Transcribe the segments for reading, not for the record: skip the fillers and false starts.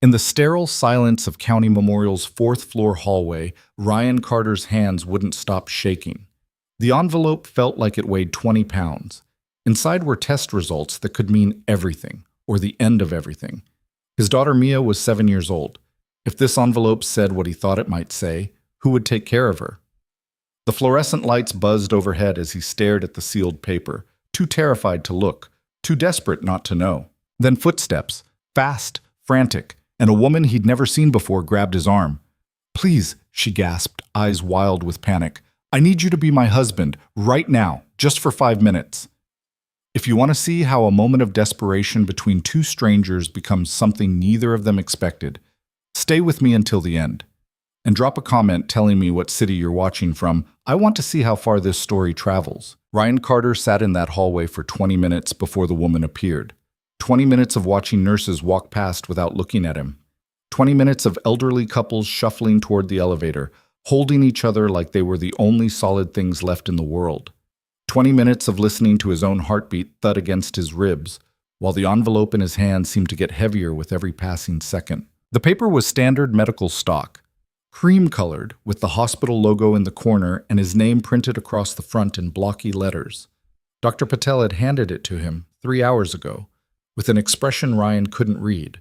In the sterile silence of County Memorial's fourth-floor hallway, Ryan Carter's hands wouldn't stop shaking. The envelope felt like it weighed 20 pounds. Inside were test results that could mean everything, or the end of everything. His daughter Mia was 7 years old. If this envelope said what he thought it might say, who would take care of her? The fluorescent lights buzzed overhead as he stared at the sealed paper, too terrified to look, too desperate not to know. Then footsteps, fast, frantic, and a woman he'd never seen before grabbed his arm. "Please," she gasped, eyes wild with panic. "I need you to be my husband, right now, just for 5 minutes." If you want to see how a moment of desperation between two strangers becomes something neither of them expected, stay with me until the end. And drop a comment telling me what city you're watching from. I want to see how far this story travels. Ryan Carter sat in that hallway for 20 minutes before the woman appeared. 20 minutes of watching nurses walk past without looking at him. 20 minutes of elderly couples shuffling toward the elevator, holding each other like they were the only solid things left in the world. 20 minutes of listening to his own heartbeat thud against his ribs, while the envelope in his hand seemed to get heavier with every passing second. The paper was standard medical stock, cream-colored, with the hospital logo in the corner and his name printed across the front in blocky letters. Dr. Patel had handed it to him 3 hours ago, with an expression Ryan couldn't read.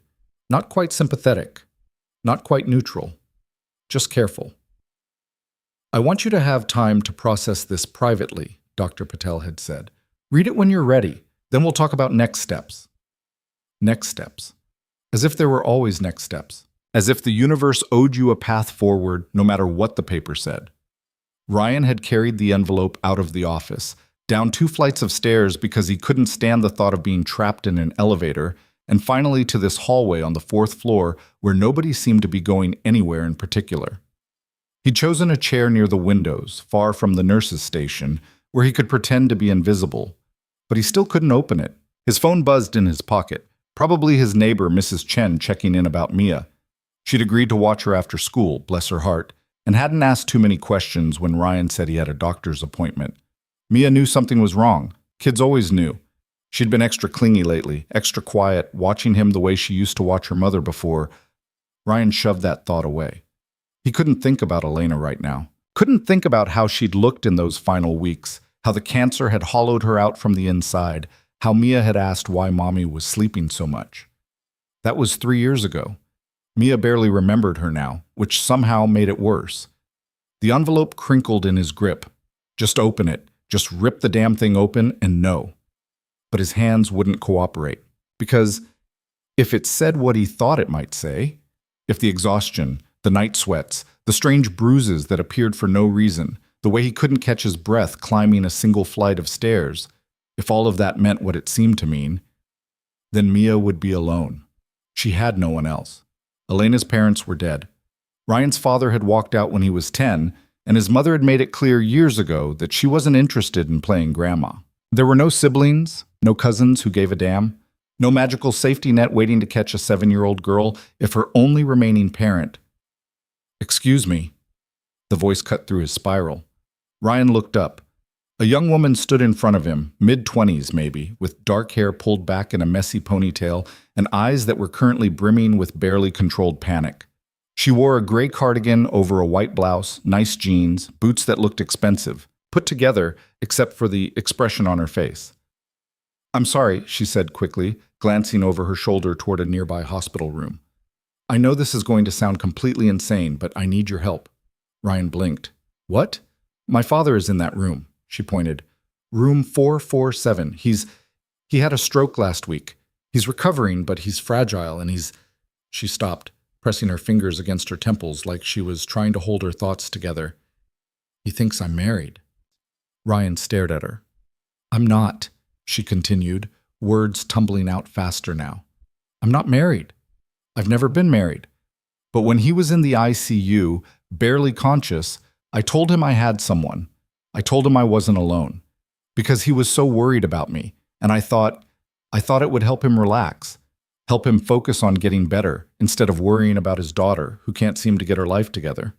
Not quite sympathetic, not quite neutral, just careful. "I want you to have time to process this privately," Dr. Patel had said. "Read it when you're ready, then we'll talk about next steps." Next steps. As if there were always next steps. As if the universe owed you a path forward no matter what the paper said. Ryan had carried the envelope out of the office, down 2 flights of stairs because he couldn't stand the thought of being trapped in an elevator, and finally to this hallway on the 4th floor where nobody seemed to be going anywhere in particular. He'd chosen a chair near the windows, far from the nurse's station, where he could pretend to be invisible. But he still couldn't open it. His phone buzzed in his pocket, probably his neighbor, Mrs. Chen, checking in about Mia. She'd agreed to watch her after school, bless her heart, and hadn't asked too many questions when Ryan said he had a doctor's appointment. Mia knew something was wrong. Kids always knew. She'd been extra clingy lately, extra quiet, watching him the way she used to watch her mother before. Ryan shoved that thought away. He couldn't think about Elena right now. Couldn't think about how she'd looked in those final weeks, how the cancer had hollowed her out from the inside, how Mia had asked why Mommy was sleeping so much. That was 3 years ago. Mia barely remembered her now, which somehow made it worse. The envelope crinkled in his grip. Just open it. Just rip the damn thing open and no. But his hands wouldn't cooperate. Because if it said what he thought it might say, if the exhaustion, the night sweats, the strange bruises that appeared for no reason, the way he couldn't catch his breath climbing a single flight of stairs, if all of that meant what it seemed to mean, then Mia would be alone. She had no one else. Elena's parents were dead. Ryan's father had walked out when he was 10, and his mother had made it clear years ago that she wasn't interested in playing grandma. There were no siblings, no cousins who gave a damn, no magical safety net waiting to catch a 7-year-old girl if her only remaining parent. "Excuse me." The voice cut through his spiral. Ryan looked up. A young woman stood in front of him, mid-20s maybe, with dark hair pulled back in a messy ponytail and eyes that were currently brimming with barely controlled panic. She wore a gray cardigan over a white blouse, nice jeans, boots that looked expensive, put together except for the expression on her face. "I'm sorry," she said quickly, glancing over her shoulder toward a nearby hospital room. "I know this is going to sound completely insane, but I need your help." Ryan blinked. "What?" "My father is in that room," she pointed. "Room 447. He had a stroke last week. He's recovering, but he's fragile and he's..." She stopped, pressing her fingers against her temples like she was trying to hold her thoughts together. "He thinks I'm married." Ryan stared at her. "I'm not," she continued, words tumbling out faster now. "I'm not married. I've never been married. But when he was in the ICU, barely conscious, I told him I had someone. I told him I wasn't alone. Because he was so worried about me, and I thought it would help him relax, help him focus on getting better, instead of worrying about his daughter, who can't seem to get her life together."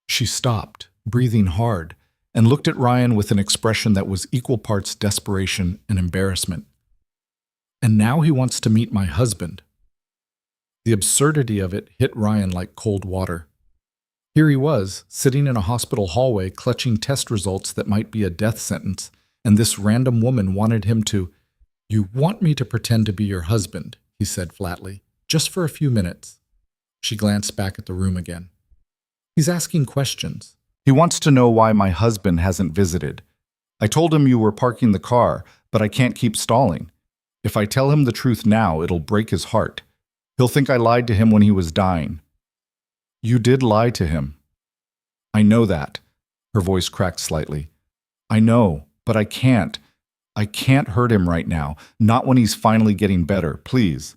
She stopped, breathing hard, and looked at Ryan with an expression that was equal parts desperation and embarrassment. "And now he wants to meet my husband." The absurdity of it hit Ryan like cold water. Here he was, sitting in a hospital hallway clutching test results that might be a death sentence, and this random woman wanted him to, "You want me to pretend to be your husband," he said flatly, "just for a few minutes." She glanced back at the room again. "He's asking questions. He wants to know why my husband hasn't visited. I told him you were parking the car, but I can't keep stalling. If I tell him the truth now, it'll break his heart. He'll think I lied to him when he was dying." "You did lie to him." "I know that." Her voice cracked slightly. "I know, but I can't. I can't hurt him right now, not when he's finally getting better. Please.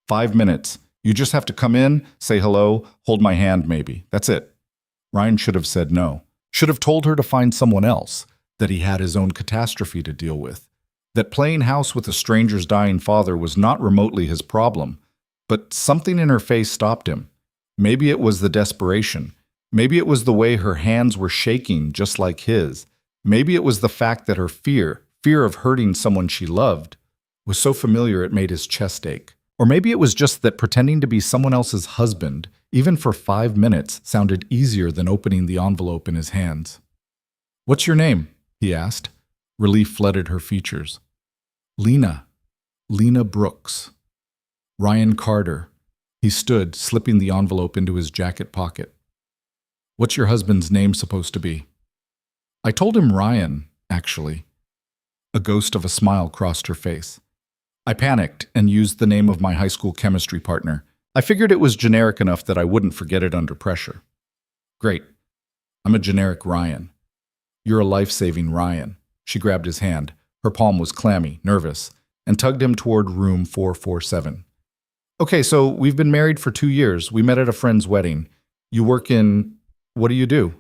5 minutes. You just have to come in, say hello, hold my hand maybe. That's it." Ryan should have said no. Should have told her to find someone else, that he had his own catastrophe to deal with, that playing house with a stranger's dying father was not remotely his problem. But something in her face stopped him. Maybe it was the desperation. Maybe it was the way her hands were shaking just like his. Maybe it was the fact that her fear of hurting someone she loved, was so familiar it made his chest ache. Or maybe it was just that pretending to be someone else's husband, even for 5 minutes, sounded easier than opening the envelope in his hands. "What's your name?" he asked. Relief flooded her features. "Lena. Lena Brooks." "Ryan Carter." He stood, slipping the envelope into his jacket pocket. "What's your husband's name supposed to be?" "I told him Ryan, actually." A ghost of a smile crossed her face. "I panicked and used the name of my high school chemistry partner. I figured it was generic enough that I wouldn't forget it under pressure." "Great. I'm a generic Ryan." "You're a life-saving Ryan." She grabbed his hand. Her palm was clammy, nervous, and tugged him toward room 447. "Okay, so we've been married for 2 years. We met at a friend's wedding. You work in... what do you do?"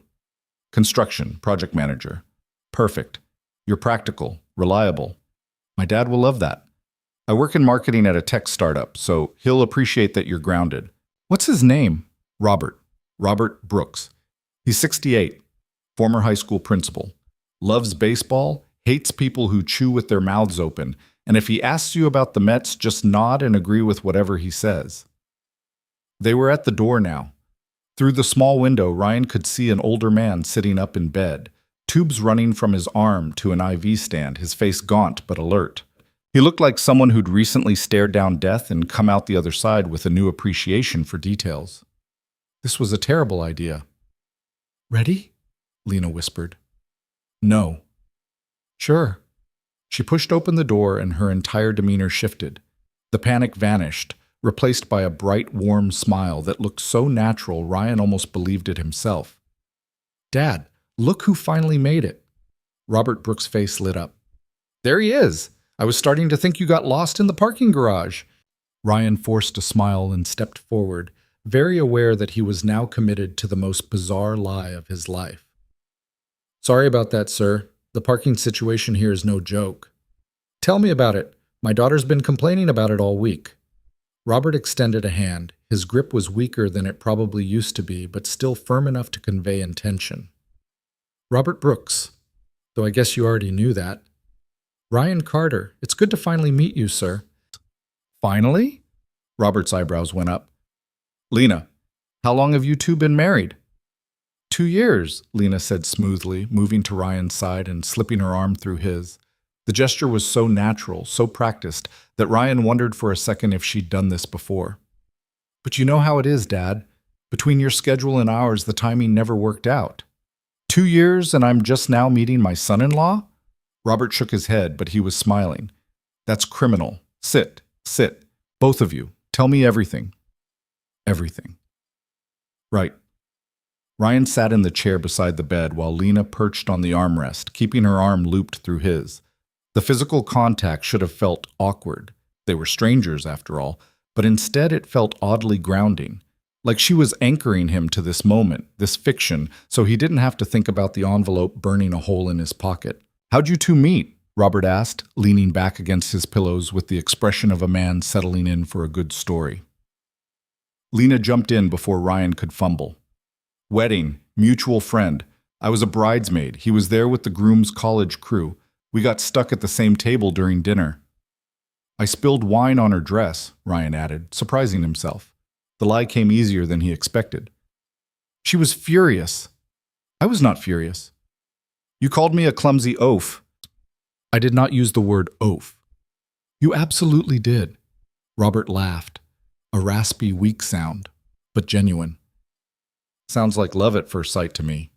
"Construction, project manager." "Perfect. You're practical, reliable. My dad will love that. I work in marketing at a tech startup, so he'll appreciate that you're grounded." "What's his name?" "Robert. Robert Brooks. He's 68, former high school principal. Loves baseball, hates people who chew with their mouths open, and if he asks you about the Mets, just nod and agree with whatever he says." They were at the door now. Through the small window, Ryan could see an older man sitting up in bed, tubes running from his arm to an IV stand, his face gaunt but alert. He looked like someone who'd recently stared down death and come out the other side with a new appreciation for details. This was a terrible idea. "Ready?" Lena whispered. "No." "Sure." She pushed open the door and her entire demeanor shifted. The panic vanished, replaced by a bright, warm smile that looked so natural Ryan almost believed it himself. "Dad, look who finally made it." Robert Brooks' face lit up. "There he is. I was starting to think you got lost in the parking garage." Ryan forced a smile and stepped forward, very aware that he was now committed to the most bizarre lie of his life. "Sorry about that, sir. The parking situation here is no joke." "Tell me about it. My daughter's been complaining about it all week." Robert extended a hand. His grip was weaker than it probably used to be, but still firm enough to convey intention. "Robert Brooks. Though I guess you already knew that." "Ryan Carter. It's good to finally meet you, sir." "Finally?" Robert's eyebrows went up. "Lena, how long have you two been married?" 2 years, Lena said smoothly, moving to Ryan's side and slipping her arm through his. The gesture was so natural, so practiced, that Ryan wondered for a second if she'd done this before. "But you know how it is, Dad. Between your schedule and ours, the timing never worked out." 2 years and I'm just now meeting my son-in-law?" Robert shook his head, but he was smiling. "That's criminal. Sit. Both of you. Tell me everything." "Everything." "Right." Ryan sat in the chair beside the bed while Lena perched on the armrest, keeping her arm looped through his. The physical contact should have felt awkward. They were strangers, after all, but instead it felt oddly grounding. Like she was anchoring him to this moment, this fiction, so he didn't have to think about the envelope burning a hole in his pocket. "How'd you two meet?" Robert asked, leaning back against his pillows with the expression of a man settling in for a good story. Lena jumped in before Ryan could fumble. "Wedding, mutual friend. I was a bridesmaid. He was there with the groom's college crew. We got stuck at the same table during dinner." "I spilled wine on her dress," Ryan added, surprising himself. The lie came easier than he expected. She was furious. I was not furious. You called me a clumsy oaf. I did not use the word oaf. You absolutely did. Robert laughed, a raspy, weak sound, but genuine. Sounds like love at first sight to me.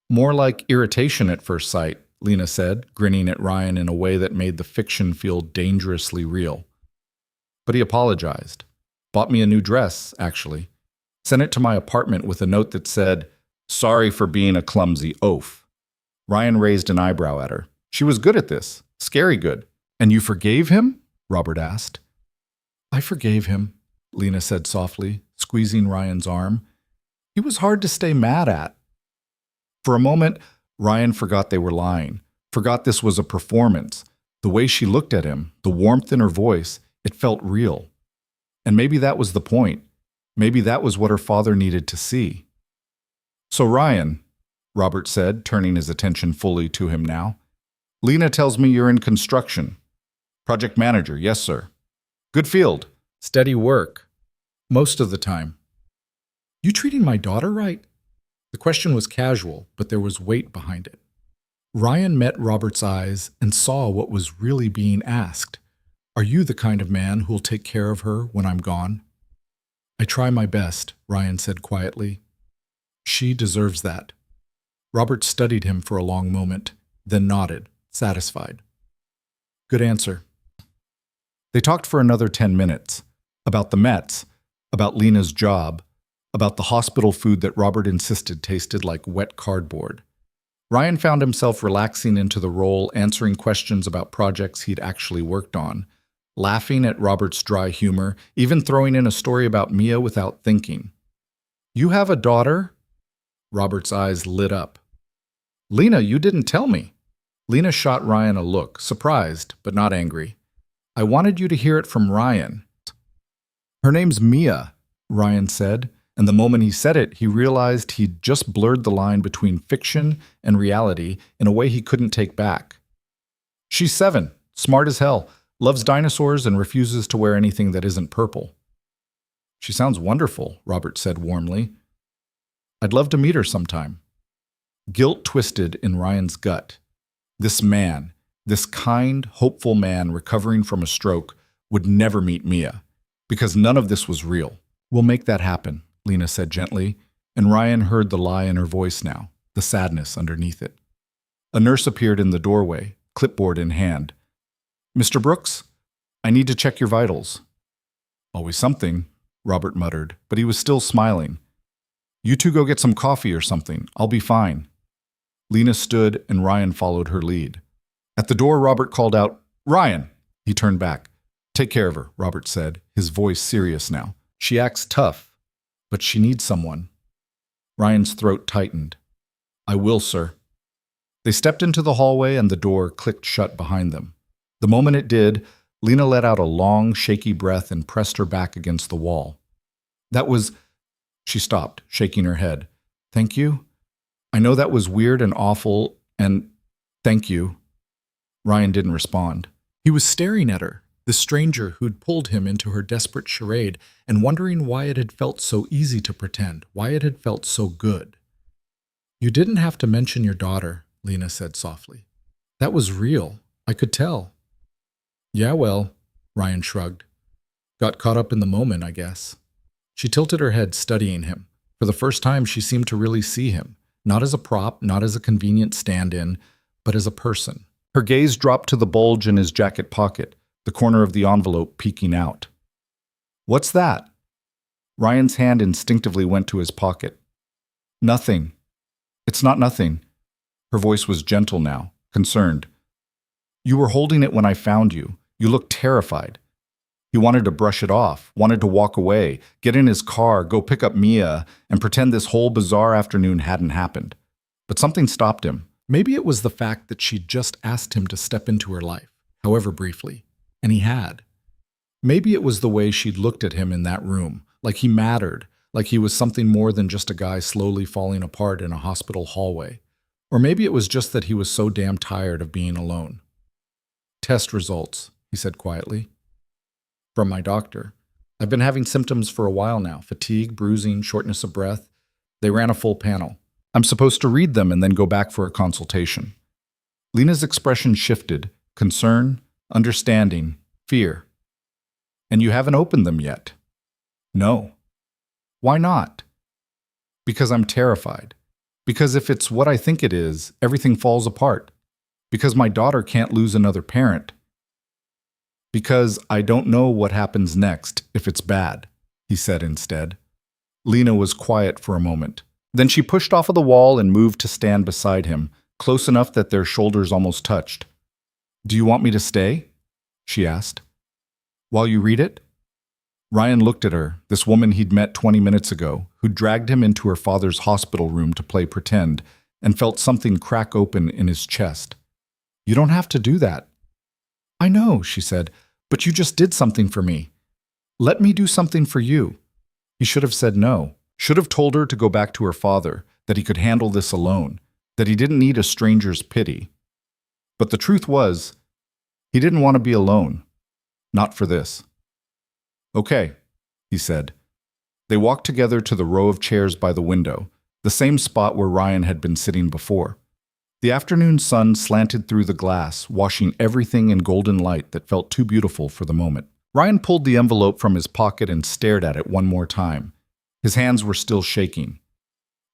More like irritation at first sight, Lena said, grinning at Ryan in a way that made the fiction feel dangerously real. But he apologized. Bought me a new dress, actually. Sent it to my apartment with a note that said, "Sorry for being a clumsy oaf." Ryan raised an eyebrow at her. She was good at this. Scary good. And you forgave him? Robert asked. I forgave him, Lena said softly, squeezing Ryan's arm. He was hard to stay mad at. For a moment, Ryan forgot they were lying, forgot this was a performance. The way she looked at him, the warmth in her voice, it felt real. And maybe that was the point. Maybe that was what her father needed to see. So Ryan, Robert said, turning his attention fully to him now, Lena tells me you're in construction. Project manager, yes, sir. Good field. Steady work. Most of the time. You treating my daughter right? The question was casual, but there was weight behind it. Ryan met Robert's eyes and saw what was really being asked. Are you the kind of man who'll take care of her when I'm gone? I try my best, Ryan said quietly. She deserves that. Robert studied him for a long moment, then nodded, satisfied. Good answer. They talked for another 10 minutes, about the Mets, about Lena's job, about the hospital food that Robert insisted tasted like wet cardboard. Ryan found himself relaxing into the role, answering questions about projects he'd actually worked on, laughing at Robert's dry humor, even throwing in a story about Mia without thinking. You have a daughter? Robert's eyes lit up. Lena, you didn't tell me. Lena shot Ryan a look, surprised, but not angry. I wanted you to hear it from Ryan. Her name's Mia, Ryan said, and the moment he said it, he realized he'd just blurred the line between fiction and reality in a way he couldn't take back. She's 7, smart as hell, loves dinosaurs and refuses to wear anything that isn't purple. She sounds wonderful, Robert said warmly. I'd love to meet her sometime. Guilt twisted in Ryan's gut. This man, this kind, hopeful man recovering from a stroke, would never meet Mia, because none of this was real. We'll make that happen, Lena said gently, and Ryan heard the lie in her voice now, the sadness underneath it. A nurse appeared in the doorway, clipboard in hand. Mr. Brooks, I need to check your vitals. Always something, Robert muttered, but he was still smiling. You two go get some coffee or something. I'll be fine. Lena stood and Ryan followed her lead. At the door, Robert called out, Ryan! He turned back. Take care of her, Robert said, his voice serious now. She acts tough, but she needs someone. Ryan's throat tightened. I will, sir. They stepped into the hallway and the door clicked shut behind them. The moment it did, Lena let out a long, shaky breath and pressed her back against the wall. That was... She stopped, shaking her head. Thank you? I know that was weird and awful, and thank you. Ryan didn't respond. He was staring at her, the stranger who'd pulled him into her desperate charade, and wondering why it had felt so easy to pretend, why it had felt so good. You didn't have to mention your daughter, Lena said softly. That was real. I could tell. Yeah, well, Ryan shrugged. Got caught up in the moment, I guess. She tilted her head, studying him. For the first time, she seemed to really see him, not as a prop, not as a convenient stand-in, but as a person. Her gaze dropped to the bulge in his jacket pocket, the corner of the envelope peeking out. What's that? Ryan's hand instinctively went to his pocket. Nothing. It's not nothing. Her voice was gentle now, concerned. You were holding it when I found you. You looked terrified. He wanted to brush it off, wanted to walk away, get in his car, go pick up Mia, and pretend this whole bizarre afternoon hadn't happened. But something stopped him. Maybe it was the fact that she'd just asked him to step into her life, however briefly, and he had. Maybe it was the way she'd looked at him in that room, like he mattered, like he was something more than just a guy slowly falling apart in a hospital hallway. Or maybe it was just that he was so damn tired of being alone. Test results, he said quietly. From my doctor. I've been having symptoms for a while now. Fatigue, bruising, shortness of breath. They ran a full panel. I'm supposed to read them and then go back for a consultation. Lena's expression shifted. Concern, understanding, fear. And you haven't opened them yet? No. Why not? Because I'm terrified. Because if it's what I think it is, everything falls apart. Because my daughter can't lose another parent. Because I don't know what happens next if it's bad, he said instead. Lena was quiet for a moment. Then she pushed off of the wall and moved to stand beside him, close enough that their shoulders almost touched. Do you want me to stay? She asked. While you read it? Ryan looked at her, this woman he'd met 20 minutes ago, who'd dragged him into her father's hospital room to play pretend, and felt something crack open in his chest. You don't have to do that. I know, she said, but you just did something for me. Let me do something for you. He should have said no, should have told her to go back to her father, that he could handle this alone, that he didn't need a stranger's pity. But the truth was, he didn't want to be alone. Not for this. Okay, he said. They walked together to the row of chairs by the window, the same spot where Ryan had been sitting before. The afternoon sun slanted through the glass, washing everything in golden light that felt too beautiful for the moment. Ryan pulled the envelope from his pocket and stared at it one more time. His hands were still shaking.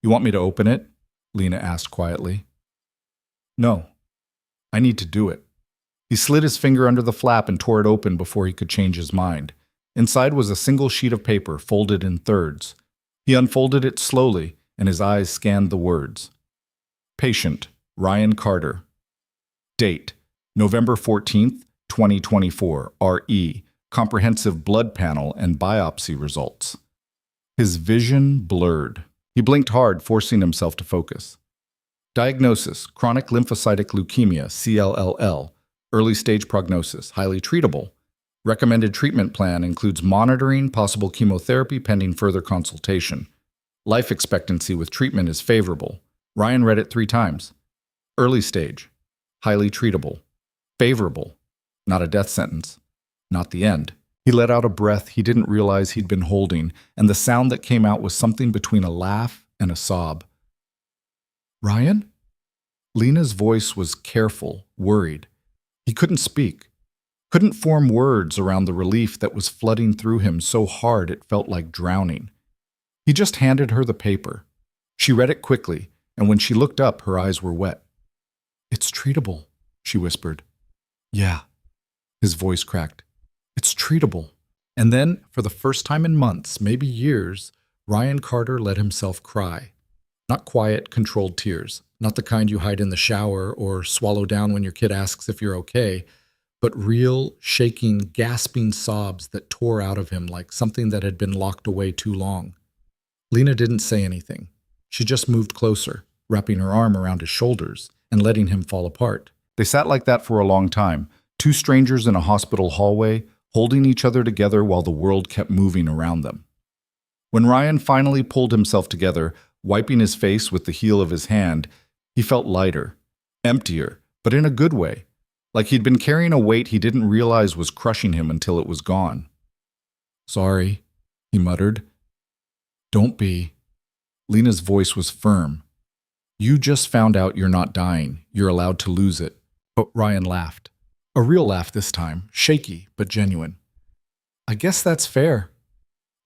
You want me to open it? Lena asked quietly. No. I need to do it. He slid his finger under the flap and tore it open before he could change his mind. Inside was a single sheet of paper folded in thirds. He unfolded it slowly, and his eyes scanned the words. Patient, Ryan Carter. Date, November 14th, 2024, RE, comprehensive blood panel and biopsy results. His vision blurred. He blinked hard, forcing himself to focus. Diagnosis, chronic lymphocytic leukemia, CLLL. Early stage prognosis, highly treatable. Recommended treatment plan includes monitoring, possible chemotherapy pending further consultation. Life expectancy with treatment is favorable. Ryan read it 3 times. Early stage, highly treatable. Favorable, not a death sentence. Not the end. He let out a breath he didn't realize he'd been holding, and the sound that came out was something between a laugh and a sob. Ryan? Lena's voice was careful, worried. He couldn't speak, couldn't form words around the relief that was flooding through him so hard it felt like drowning. He just handed her the paper. She read it quickly, and when she looked up, her eyes were wet. It's treatable, she whispered. Yeah. His voice cracked. It's treatable. And then, for the first time in months, maybe years, Ryan Carter let himself cry. Not quiet, controlled tears. Not the kind you hide in the shower or swallow down when your kid asks if you're okay, but real, shaking, gasping sobs that tore out of him like something that had been locked away too long. Lena didn't say anything. She just moved closer, wrapping her arm around his shoulders and letting him fall apart. They sat like that for a long time, 2 strangers in a hospital hallway, holding each other together while the world kept moving around them. When Ryan finally pulled himself together, wiping his face with the heel of his hand, he felt lighter, emptier, but in a good way, like he'd been carrying a weight he didn't realize was crushing him until it was gone. Sorry, he muttered. Don't be. Lena's voice was firm. You just found out you're not dying. You're allowed to lose it. But Ryan laughed. A real laugh this time, shaky but genuine. I guess that's fair.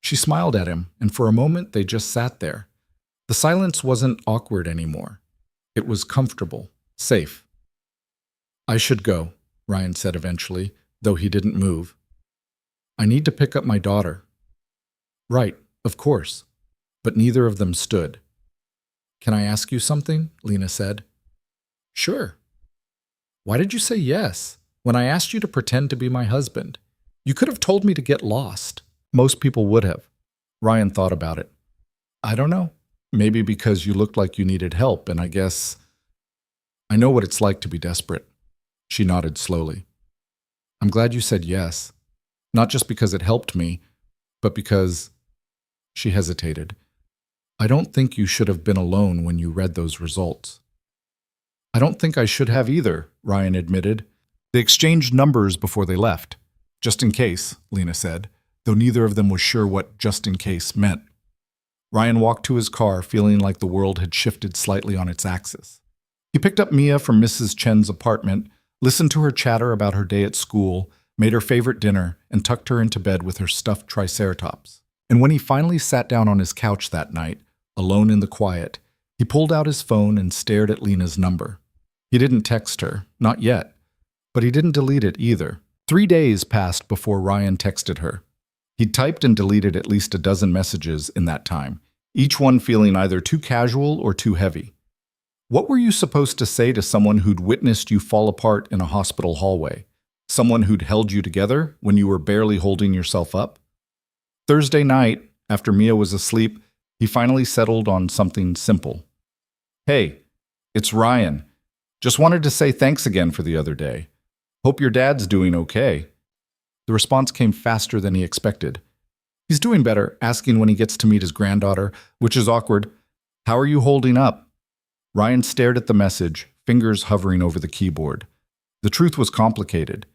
She smiled at him, and for a moment they just sat there. The silence wasn't awkward anymore. It was comfortable, safe. I should go, Ryan said eventually, though he didn't move. I need to pick up my daughter. Right, of course. But neither of them stood. Can I ask you something? Lena said. Sure. Why did you say yes when I asked you to pretend to be my husband? You could have told me to get lost. Most people would have. Ryan thought about it. I don't know. Maybe because you looked like you needed help, and I guess I know what it's like to be desperate. She nodded slowly. I'm glad you said yes. Not just because it helped me, but because... She hesitated. I don't think you should have been alone when you read those results. I don't think I should have either, Ryan admitted. They exchanged numbers before they left. Just in case, Lena said. though neither of them was sure what just in case meant. Ryan walked to his car, feeling like the world had shifted slightly on its axis. He picked up Mia from Mrs. Chen's apartment, listened to her chatter about her day at school, made her favorite dinner, and tucked her into bed with her stuffed triceratops. And when he finally sat down on his couch that night, alone in the quiet, he pulled out his phone and stared at Lena's number. He didn't text her, not yet, but he didn't delete it either. 3 days passed before Ryan texted her. He'd typed and deleted at least a dozen messages in that time, each one feeling either too casual or too heavy. What were you supposed to say to someone who'd witnessed you fall apart in a hospital hallway? Someone who'd held you together when you were barely holding yourself up? Thursday night, after Mia was asleep, he finally settled on something simple. "Hey, it's Ryan. Just wanted to say thanks again for the other day. Hope your dad's doing okay." The response came faster than he expected. "He's doing better," asking when he gets to meet his granddaughter, which is awkward. "How are you holding up?" Ryan stared at the message, fingers hovering over the keyboard. The truth was complicated.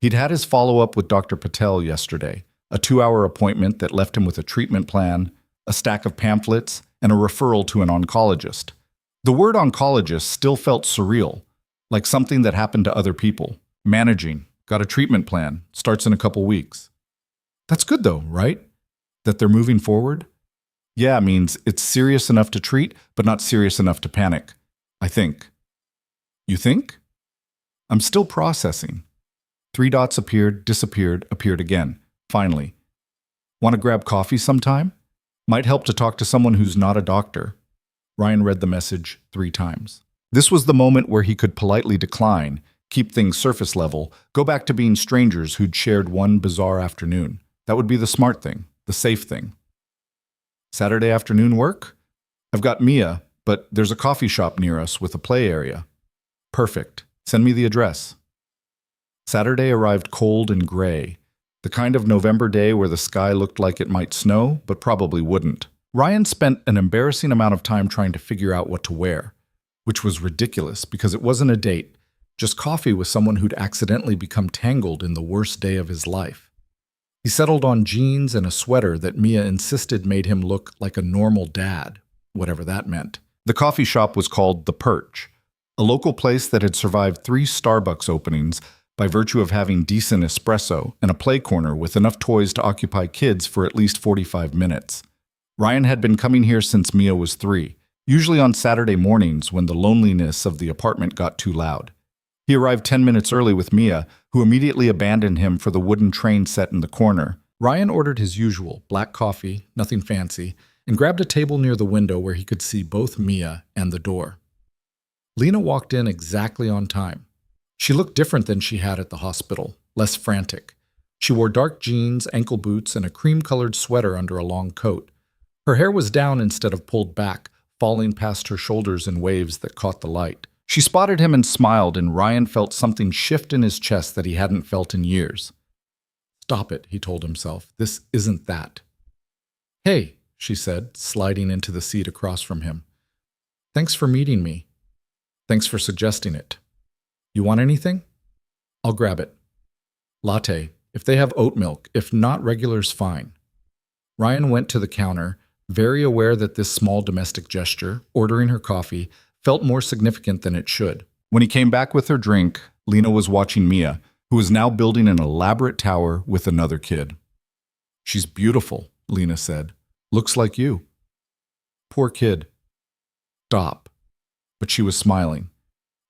He'd had his follow-up with Dr. Patel yesterday, a 2-hour appointment that left him with a treatment plan, a stack of pamphlets, and a referral to an oncologist. The word oncologist still felt surreal, like something that happened to other people. Managing, got a treatment plan, starts in a couple weeks. That's good though, right? That they're moving forward? Yeah, means it's serious enough to treat, but not serious enough to panic. I think. You think? I'm still processing. 3 dots appeared, disappeared, appeared again. Finally. Want to grab coffee sometime? Might help to talk to someone who's not a doctor. Ryan read the message 3 times. This was the moment where he could politely decline, keep things surface level, go back to being strangers who'd shared one bizarre afternoon. That would be the smart thing, the safe thing. Saturday afternoon work? I've got Mia, but there's a coffee shop near us with a play area. Perfect. Send me the address. Saturday arrived cold and gray, the kind of November day where the sky looked like it might snow, but probably wouldn't. Ryan spent an embarrassing amount of time trying to figure out what to wear, which was ridiculous because it wasn't a date, just coffee with someone who'd accidentally become tangled in the worst day of his life. He settled on jeans and a sweater that Mia insisted made him look like a normal dad, whatever that meant. The coffee shop was called The Perch, a local place that had survived 3 Starbucks openings by virtue of having decent espresso and a play corner with enough toys to occupy kids for at least 45 minutes. Ryan had been coming here since Mia was 3, usually on Saturday mornings when the loneliness of the apartment got too loud. He arrived 10 minutes early with Mia, who immediately abandoned him for the wooden train set in the corner. Ryan ordered his usual, black coffee, nothing fancy, and grabbed a table near the window where he could see both Mia and the door. Lena walked in exactly on time. She looked different than she had at the hospital, less frantic. She wore dark jeans, ankle boots, and a cream-colored sweater under a long coat. Her hair was down instead of pulled back, falling past her shoulders in waves that caught the light. She spotted him and smiled, and Ryan felt something shift in his chest that he hadn't felt in years. "Stop it," he told himself. "This isn't that." "Hey," she said, sliding into the seat across from him. "Thanks for meeting me. Thanks for suggesting it. You want anything? I'll grab it. Latte, if they have oat milk. If not, regular's fine." Ryan went to the counter, very aware that this small domestic gesture, ordering her coffee, felt more significant than it should. When he came back with her drink, Lena was watching Mia, who was now building an elaborate tower with another kid. "She's beautiful," Lena said. "Looks like you." "Poor kid." "Stop." But she was smiling.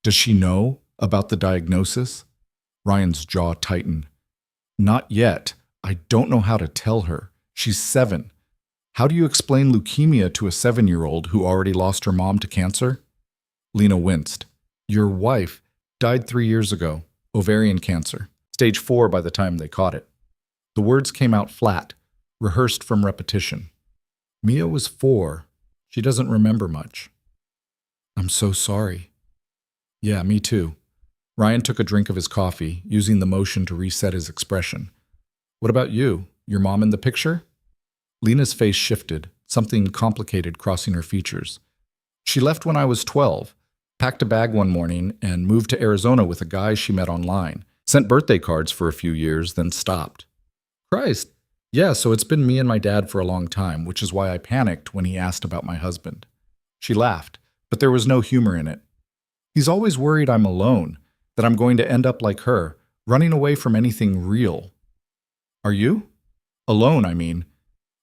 "Does she know about the diagnosis?" Ryan's jaw tightened. "Not yet. I don't know how to tell her. She's 7. How do you explain leukemia to a 7-year-old who already lost her mom to cancer?" Lena winced. "Your wife died 3 years ago. Ovarian cancer. Stage 4 by the time they caught it." The words came out flat, rehearsed from repetition. "Mia was 4. She doesn't remember much." "I'm so sorry." "Yeah, me too." Ryan took a drink of his coffee, using the motion to reset his expression. "What about you? Your mom in the picture?" Lena's face shifted, something complicated crossing her features. "She left when I was 12, packed a bag one morning, and moved to Arizona with a guy she met online. Sent birthday cards for a few years, then stopped." "Christ, Yeah, so it's been me and my dad for a long time, which is why I panicked when he asked about my husband. She laughed, but there was no humor in it. He's always worried I'm alone, that I'm going to end up like her, running away from anything real. Are you? Alone, I mean.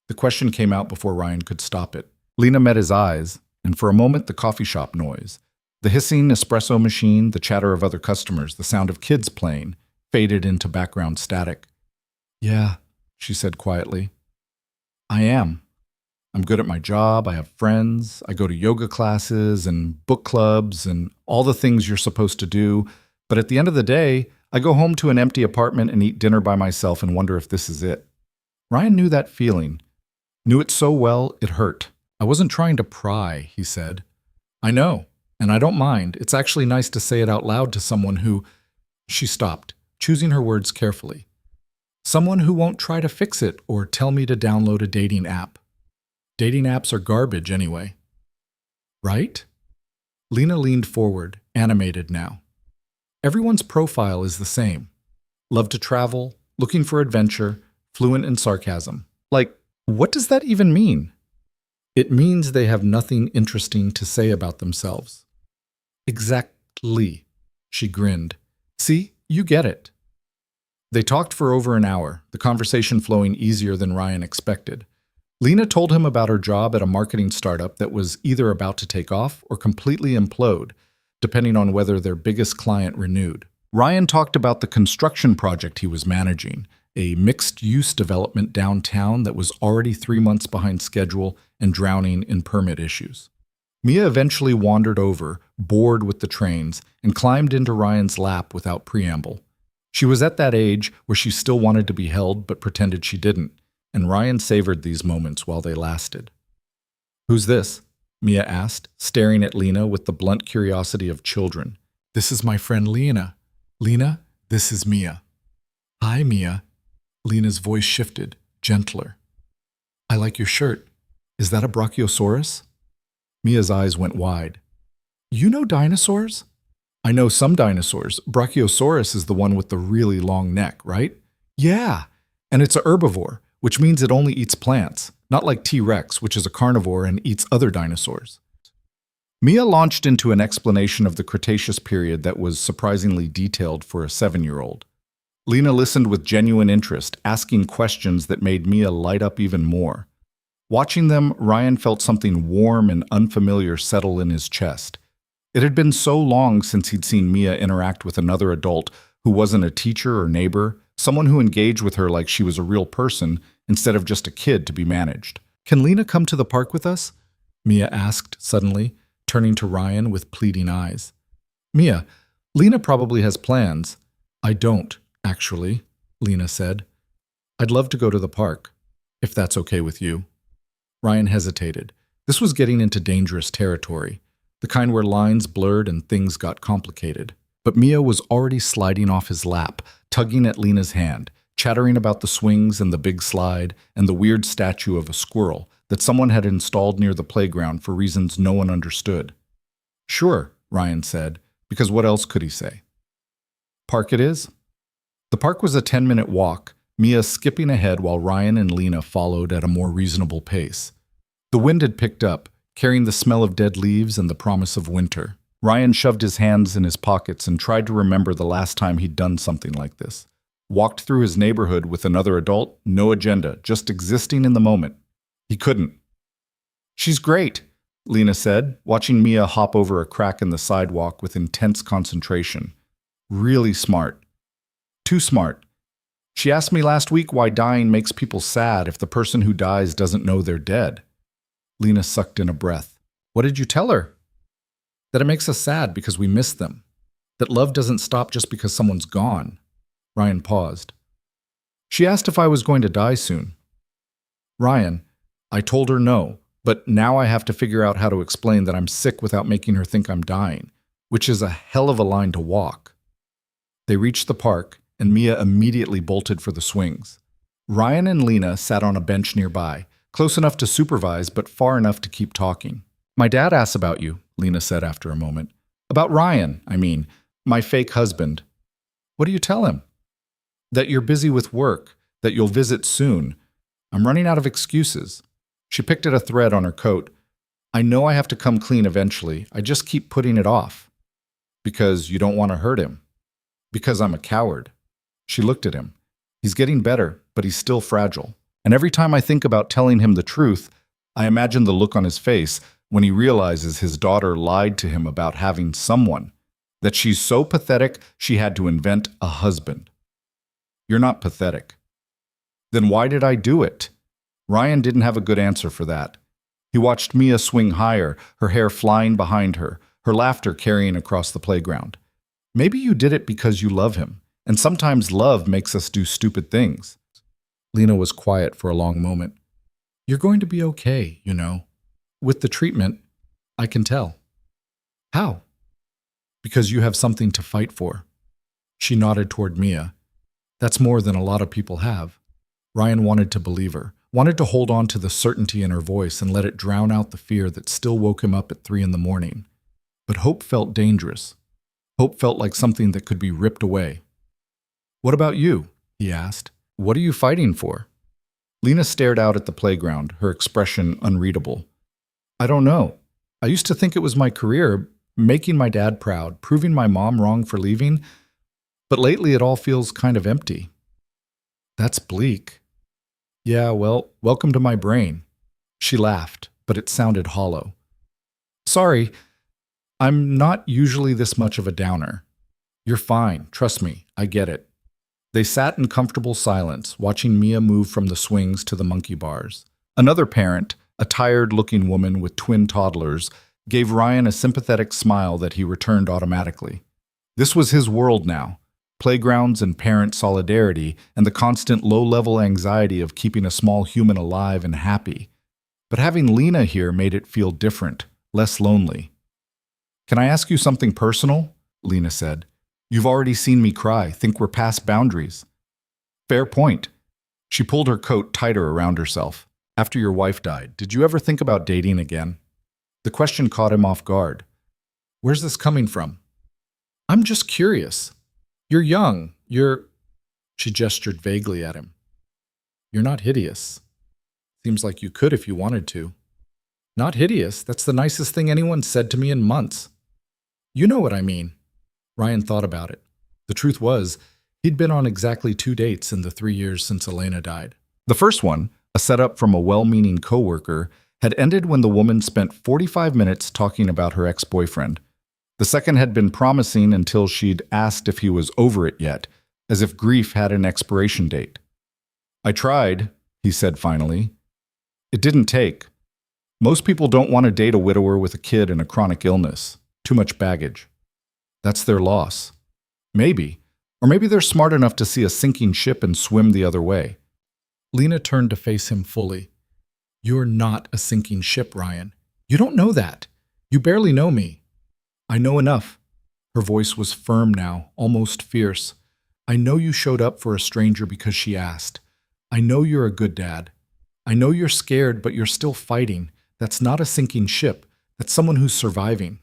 The question came out before Ryan could stop it. Lena met his eyes, and for a moment the coffee shop noise, the hissing espresso machine, the chatter of other customers, the sound of kids playing, faded into background static. Yeah, she said quietly. I am. I'm good at my job, I have friends, I go to yoga classes and book clubs and all the things you're supposed to do, but at the end of the day, I go home to an empty apartment and eat dinner by myself and wonder if this is it. Ryan knew that feeling. Knew it so well, it hurt. I wasn't trying to pry, he said. I know, and I don't mind. It's actually nice to say it out loud to someone who... She stopped, choosing her words carefully. Someone who won't try to fix it or tell me to download a dating app. Dating apps are garbage anyway. Right? Lena leaned forward, animated now. Everyone's profile is the same. Love to travel, looking for adventure, fluent in sarcasm. Like, what does that even mean? It means they have nothing interesting to say about themselves. Exactly, she grinned. See, you get it. They talked for over an hour, the conversation flowing easier than Ryan expected. Lena told him about her job at a marketing startup that was either about to take off or completely implode, depending on whether their biggest client renewed. Ryan talked about the construction project he was managing, a mixed-use development downtown that was already 3 months behind schedule and drowning in permit issues. Mia eventually wandered over, bored with the trains, and climbed into Ryan's lap without preamble. She was at that age where she still wanted to be held but pretended she didn't, and Ryan savored these moments while they lasted. Who's this? Mia asked, staring at Lena with the blunt curiosity of children. This is my friend Lena. Lena, this is Mia. Hi, Mia. Lena's voice shifted, gentler. I like your shirt. Is that a brachiosaurus? Mia's eyes went wide. You know dinosaurs? I know some dinosaurs. Brachiosaurus is the one with the really long neck, right? Yeah, and it's a herbivore, which means it only eats plants, not like T-Rex, which is a carnivore and eats other dinosaurs. Mia launched into an explanation of the Cretaceous period that was surprisingly detailed for a 7-year-old. Lena listened with genuine interest, asking questions that made Mia light up even more. Watching them, Ryan felt something warm and unfamiliar settle in his chest. It had been so long since he'd seen Mia interact with another adult who wasn't a teacher or neighbor, someone who engaged with her like she was a real person instead of just a kid to be managed. Can Lena come to the park with us? Mia asked suddenly, turning to Ryan with pleading eyes. Mia, Lena probably has plans. I don't, actually, Lena said. I'd love to go to the park, if that's okay with you. Ryan hesitated. This was getting into dangerous territory, the kind where lines blurred and things got complicated. But Mia was already sliding off his lap, tugging at Lena's hand, chattering about the swings and the big slide and the weird statue of a squirrel that someone had installed near the playground for reasons no one understood. Sure, Ryan said, because what else could he say? Park it is? The park was a 10-minute walk, Mia skipping ahead while Ryan and Lena followed at a more reasonable pace. The wind had picked up, carrying the smell of dead leaves and the promise of winter. Ryan shoved his hands in his pockets and tried to remember the last time he'd done something like this. Walked through his neighborhood with another adult, no agenda, just existing in the moment. He couldn't. She's great, Lena said, watching Mia hop over a crack in the sidewalk with intense concentration. Really smart. Too smart. She asked me last week why dying makes people sad if the person who dies doesn't know they're dead. Lena sucked in a breath. What did you tell her? That it makes us sad because we miss them. That love doesn't stop just because someone's gone. Ryan paused. She asked if I was going to die soon. Ryan, I told her no, but now I have to figure out how to explain that I'm sick without making her think I'm dying, which is a hell of a line to walk. They reached the park, and Mia immediately bolted for the swings. Ryan and Lena sat on a bench nearby, close enough to supervise but far enough to keep talking. My dad asks about you, Lena said after a moment. About Ryan, I mean, my fake husband. What do you tell him? That you're busy with work, that you'll visit soon, I'm running out of excuses. She picked at a thread on her coat. I know I have to come clean eventually. I just keep putting it off. Because you don't want to hurt him. Because I'm a coward. She looked at him. He's getting better, but he's still fragile. And every time I think about telling him the truth, I imagine the look on his face when he realizes his daughter lied to him about having someone, that she's so pathetic she had to invent a husband. You're not pathetic. Then why did I do it? Ryan didn't have a good answer for that. He watched Mia swing higher, her hair flying behind her, her laughter carrying across the playground. Maybe you did it because you love him, and sometimes love makes us do stupid things. Lena was quiet for a long moment. You're going to be okay, you know. With the treatment, I can tell. How? Because you have something to fight for. She nodded toward Mia. That's more than a lot of people have. Ryan wanted to believe her, wanted to hold on to the certainty in her voice and let it drown out the fear that still woke him up at 3 a.m. But hope felt dangerous. Hope felt like something that could be ripped away. What about you? He asked. What are you fighting for? Lena stared out at the playground, her expression unreadable. I don't know. I used to think it was my career, making my dad proud, proving my mom wrong for leaving, but lately it all feels kind of empty. That's bleak. Yeah, well, welcome to my brain. She laughed, but it sounded hollow. Sorry, I'm not usually this much of a downer. You're fine, trust me, I get it. They sat in comfortable silence, watching Mia move from the swings to the monkey bars. Another parent, a tired-looking woman with twin toddlers, gave Ryan a sympathetic smile that he returned automatically. This was his world now. Playgrounds and parent solidarity, and the constant low-level anxiety of keeping a small human alive and happy. But having Lena here made it feel different, less lonely. Can I ask you something personal? Lena said. You've already seen me cry, think we're past boundaries. Fair point. She pulled her coat tighter around herself. After your wife died, did you ever think about dating again? The question caught him off guard. Where's this coming from? I'm just curious. You're young. She gestured vaguely at him. You're not hideous. Seems like you could if you wanted to. Not hideous. That's the nicest thing anyone's said to me in months. You know what I mean. Ryan thought about it. The truth was, he'd been on exactly 2 dates in the 3 years since Elena died. The first one, a setup from a well-meaning coworker, had ended when the woman spent 45 minutes talking about her ex-boyfriend. The second had been promising until she'd asked if he was over it yet, as if grief had an expiration date. I tried, he said finally. It didn't take. Most people don't want to date a widower with a kid and a chronic illness. Too much baggage. That's their loss. Maybe. Or maybe they're smart enough to see a sinking ship and swim the other way. Lena turned to face him fully. You're not a sinking ship, Ryan. You don't know that. You barely know me. I know enough. Her voice was firm now, almost fierce. I know you showed up for a stranger because she asked. I know you're a good dad. I know you're scared, but you're still fighting. That's not a sinking ship. That's someone who's surviving.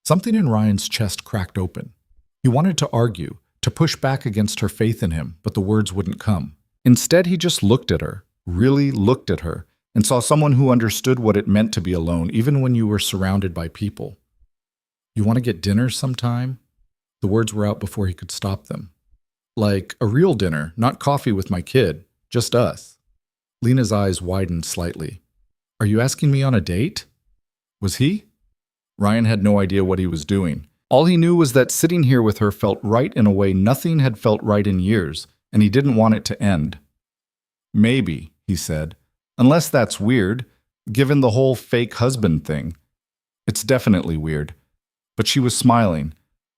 Something in Ryan's chest cracked open. He wanted to argue, to push back against her faith in him, but the words wouldn't come. Instead, he just looked at her, really looked at her, and saw someone who understood what it meant to be alone, even when you were surrounded by people. You want to get dinner sometime? The words were out before he could stop them. Like a real dinner, not coffee with my kid, just us. Lena's eyes widened slightly. Are you asking me on a date? Was he? Ryan had no idea what he was doing. All he knew was that sitting here with her felt right in a way nothing had felt right in years, and he didn't want it to end. Maybe, he said. Unless that's weird, given the whole fake husband thing. It's definitely weird. But she was smiling.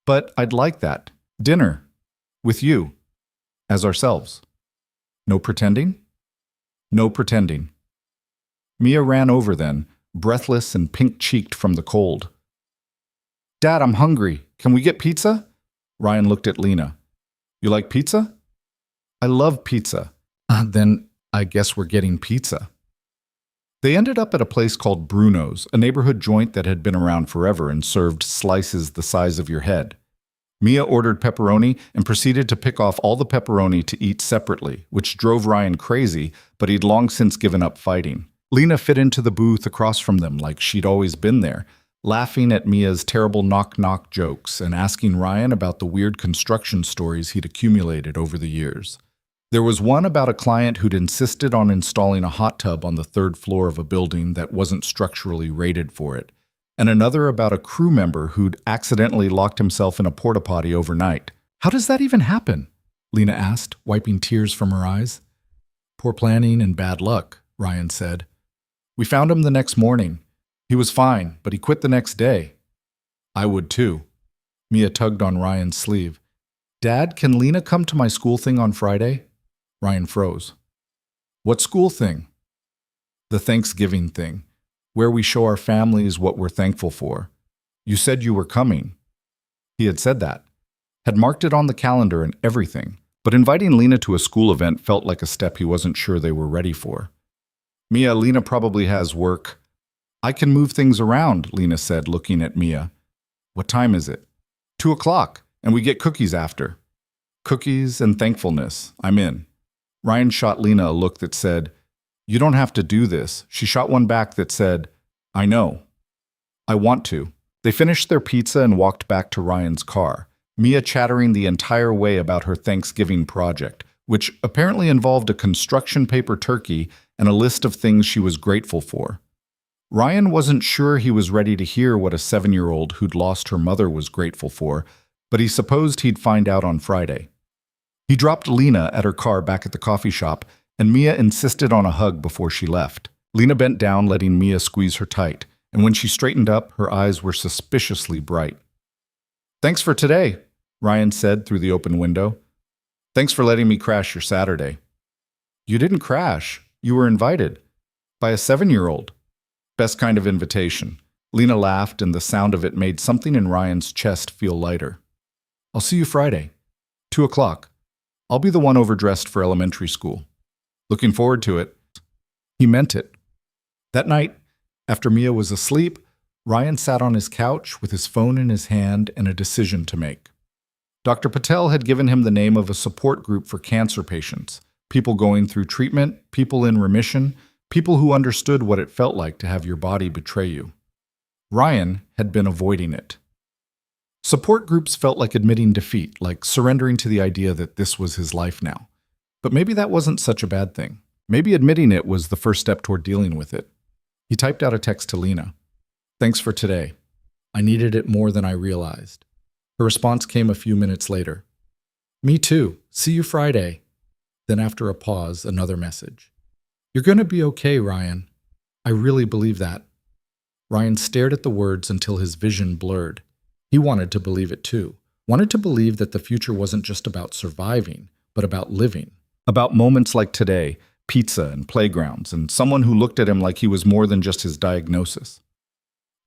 But I'd like that. Dinner. With you. As ourselves. No pretending? No pretending. Mia ran over then, breathless and pink-cheeked from the cold. Dad, I'm hungry. Can we get pizza? Ryan looked at Lena. You like pizza? I love pizza. Then I guess we're getting pizza. They ended up at a place called Bruno's, a neighborhood joint that had been around forever and served slices the size of your head. Mia ordered pepperoni and proceeded to pick off all the pepperoni to eat separately, which drove Ryan crazy, but he'd long since given up fighting. Lena fit into the booth across from them like she'd always been there, laughing at Mia's terrible knock-knock jokes and asking Ryan about the weird construction stories he'd accumulated over the years. There was one about a client who'd insisted on installing a hot tub on the third floor of a building that wasn't structurally rated for it, and another about a crew member who'd accidentally locked himself in a porta-potty overnight. "How does that even happen?" Lena asked, wiping tears from her eyes. "Poor planning and bad luck," Ryan said. "We found him the next morning. He was fine, but he quit the next day." "I would too." Mia tugged on Ryan's sleeve. "Dad, can Lena come to my school thing on Friday?" Ryan froze. "What school thing?" "The Thanksgiving thing, where we show our families what we're thankful for. You said you were coming." He had said that, had marked it on the calendar and everything, but inviting Lena to a school event felt like a step he wasn't sure they were ready for. "Mia, Lena probably has work." "I can move things around," Lena said, looking at Mia. "What time is it?" 2:00, and we get cookies after." "Cookies and thankfulness. I'm in." Ryan shot Lena a look that said, "You don't have to do this." She shot one back that said, "I know. I want to." They finished their pizza and walked back to Ryan's car, Mia chattering the entire way about her Thanksgiving project, which apparently involved a construction paper turkey and a list of things she was grateful for. Ryan wasn't sure he was ready to hear what a 7-year-old who'd lost her mother was grateful for, but he supposed he'd find out on Friday. He dropped Lena at her car back at the coffee shop, and Mia insisted on a hug before she left. Lena bent down, letting Mia squeeze her tight, and when she straightened up, her eyes were suspiciously bright. "Thanks for today," Ryan said through the open window. "Thanks for letting me crash your Saturday." "You didn't crash. You were invited. By a 7-year-old. Best kind of invitation." Lena laughed, and the sound of it made something in Ryan's chest feel lighter. "I'll see you Friday. 2:00. I'll be the one overdressed for elementary school." "Looking forward to it." He meant it. That night, after Mia was asleep, Ryan sat on his couch with his phone in his hand and a decision to make. Dr. Patel had given him the name of a support group for cancer patients, people going through treatment, people in remission, people who understood what it felt like to have your body betray you. Ryan had been avoiding it. Support groups felt like admitting defeat, like surrendering to the idea that this was his life now. But maybe that wasn't such a bad thing. Maybe admitting it was the first step toward dealing with it. He typed out a text to Lena. "Thanks for today. I needed it more than I realized." Her response came a few minutes later. "Me too. See you Friday." Then after a pause, another message. "You're going to be okay, Ryan. I really believe that." Ryan stared at the words until his vision blurred. He wanted to believe it too. Wanted to believe that the future wasn't just about surviving, but about living. About moments like today, pizza and playgrounds, and someone who looked at him like he was more than just his diagnosis.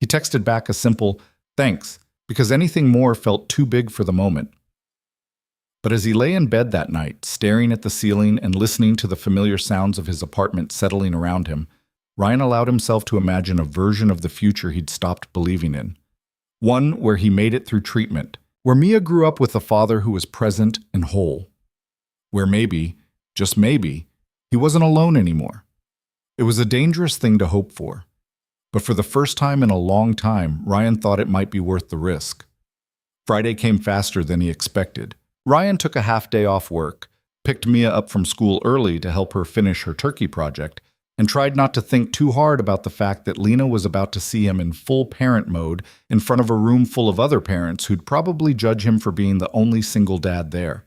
He texted back a simple, "Thanks," because anything more felt too big for the moment. But as he lay in bed that night, staring at the ceiling and listening to the familiar sounds of his apartment settling around him, Ryan allowed himself to imagine a version of the future he'd stopped believing in. One where he made it through treatment, where Mia grew up with a father who was present and whole. Where maybe, just maybe, he wasn't alone anymore. It was a dangerous thing to hope for. But for the first time in a long time, Ryan thought it might be worth the risk. Friday came faster than he expected. Ryan took a half day off work, picked Mia up from school early to help her finish her turkey project, and tried not to think too hard about the fact that Lena was about to see him in full parent mode in front of a room full of other parents who'd probably judge him for being the only single dad there.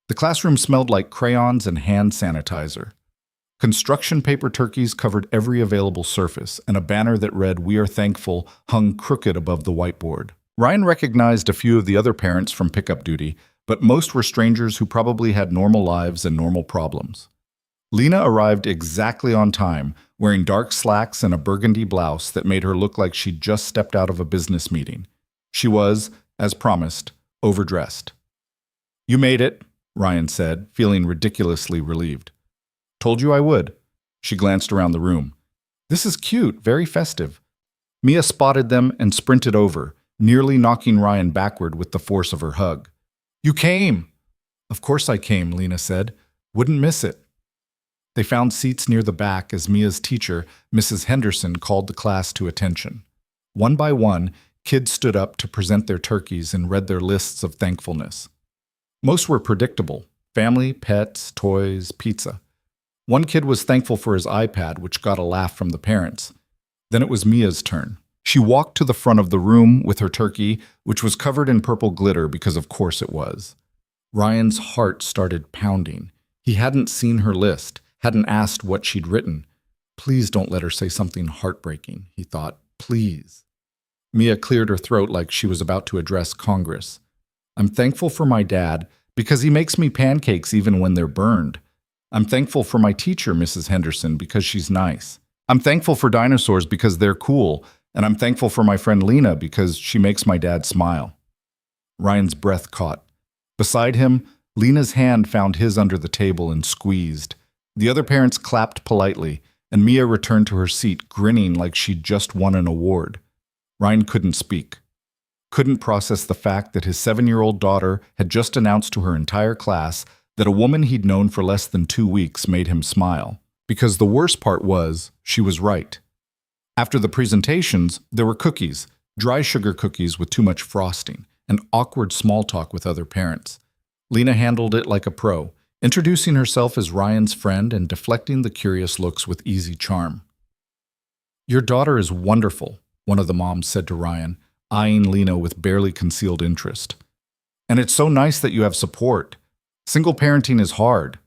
The classroom smelled like crayons and hand sanitizer. Construction paper turkeys covered every available surface, and a banner that read, "We are thankful," hung crooked above the whiteboard. Ryan recognized a few of the other parents from pickup duty, but most were strangers who probably had normal lives and normal problems. Lena arrived exactly on time, wearing dark slacks and a burgundy blouse that made her look like she'd just stepped out of a business meeting. She was, as promised, overdressed. "You made it," Ryan said, feeling ridiculously relieved. "Told you I would." She glanced around the room. "This is cute, very festive." Mia spotted them and sprinted over, nearly knocking Ryan backward with the force of her hug. "You came!" "Of course I came," Lena said. "Wouldn't miss it." They found seats near the back as Mia's teacher, Mrs. Henderson, called the class to attention. One by one, kids stood up to present their turkeys and read their lists of thankfulness. Most were predictable: family, pets, toys, pizza. One kid was thankful for his iPad, which got a laugh from the parents. Then it was Mia's turn. She walked to the front of the room with her turkey, which was covered in purple glitter because of course it was. Ryan's heart started pounding. He hadn't seen her list, hadn't asked what she'd written. Please don't let her say something heartbreaking, he thought. Please. Mia cleared her throat like she was about to address Congress. "I'm thankful for my dad because he makes me pancakes even when they're burned. I'm thankful for my teacher, Mrs. Henderson, because she's nice. I'm thankful for dinosaurs because they're cool, and I'm thankful for my friend Lena because she makes my dad smile." Ryan's breath caught. Beside him, Lena's hand found his under the table and squeezed. The other parents clapped politely, and Mia returned to her seat, grinning like she'd just won an award. Ryan couldn't speak. Couldn't process the fact that his 7-year-old daughter had just announced to her entire class that a woman he'd known for less than 2 weeks made him smile. Because the worst part was, she was right. After the presentations, there were cookies, dry sugar cookies with too much frosting, and awkward small talk with other parents. Lena handled it like a pro, introducing herself as Ryan's friend and deflecting the curious looks with easy charm. "Your daughter is wonderful," one of the moms said to Ryan, eyeing Lena with barely concealed interest. "And it's so nice that you have support. Single parenting is hard."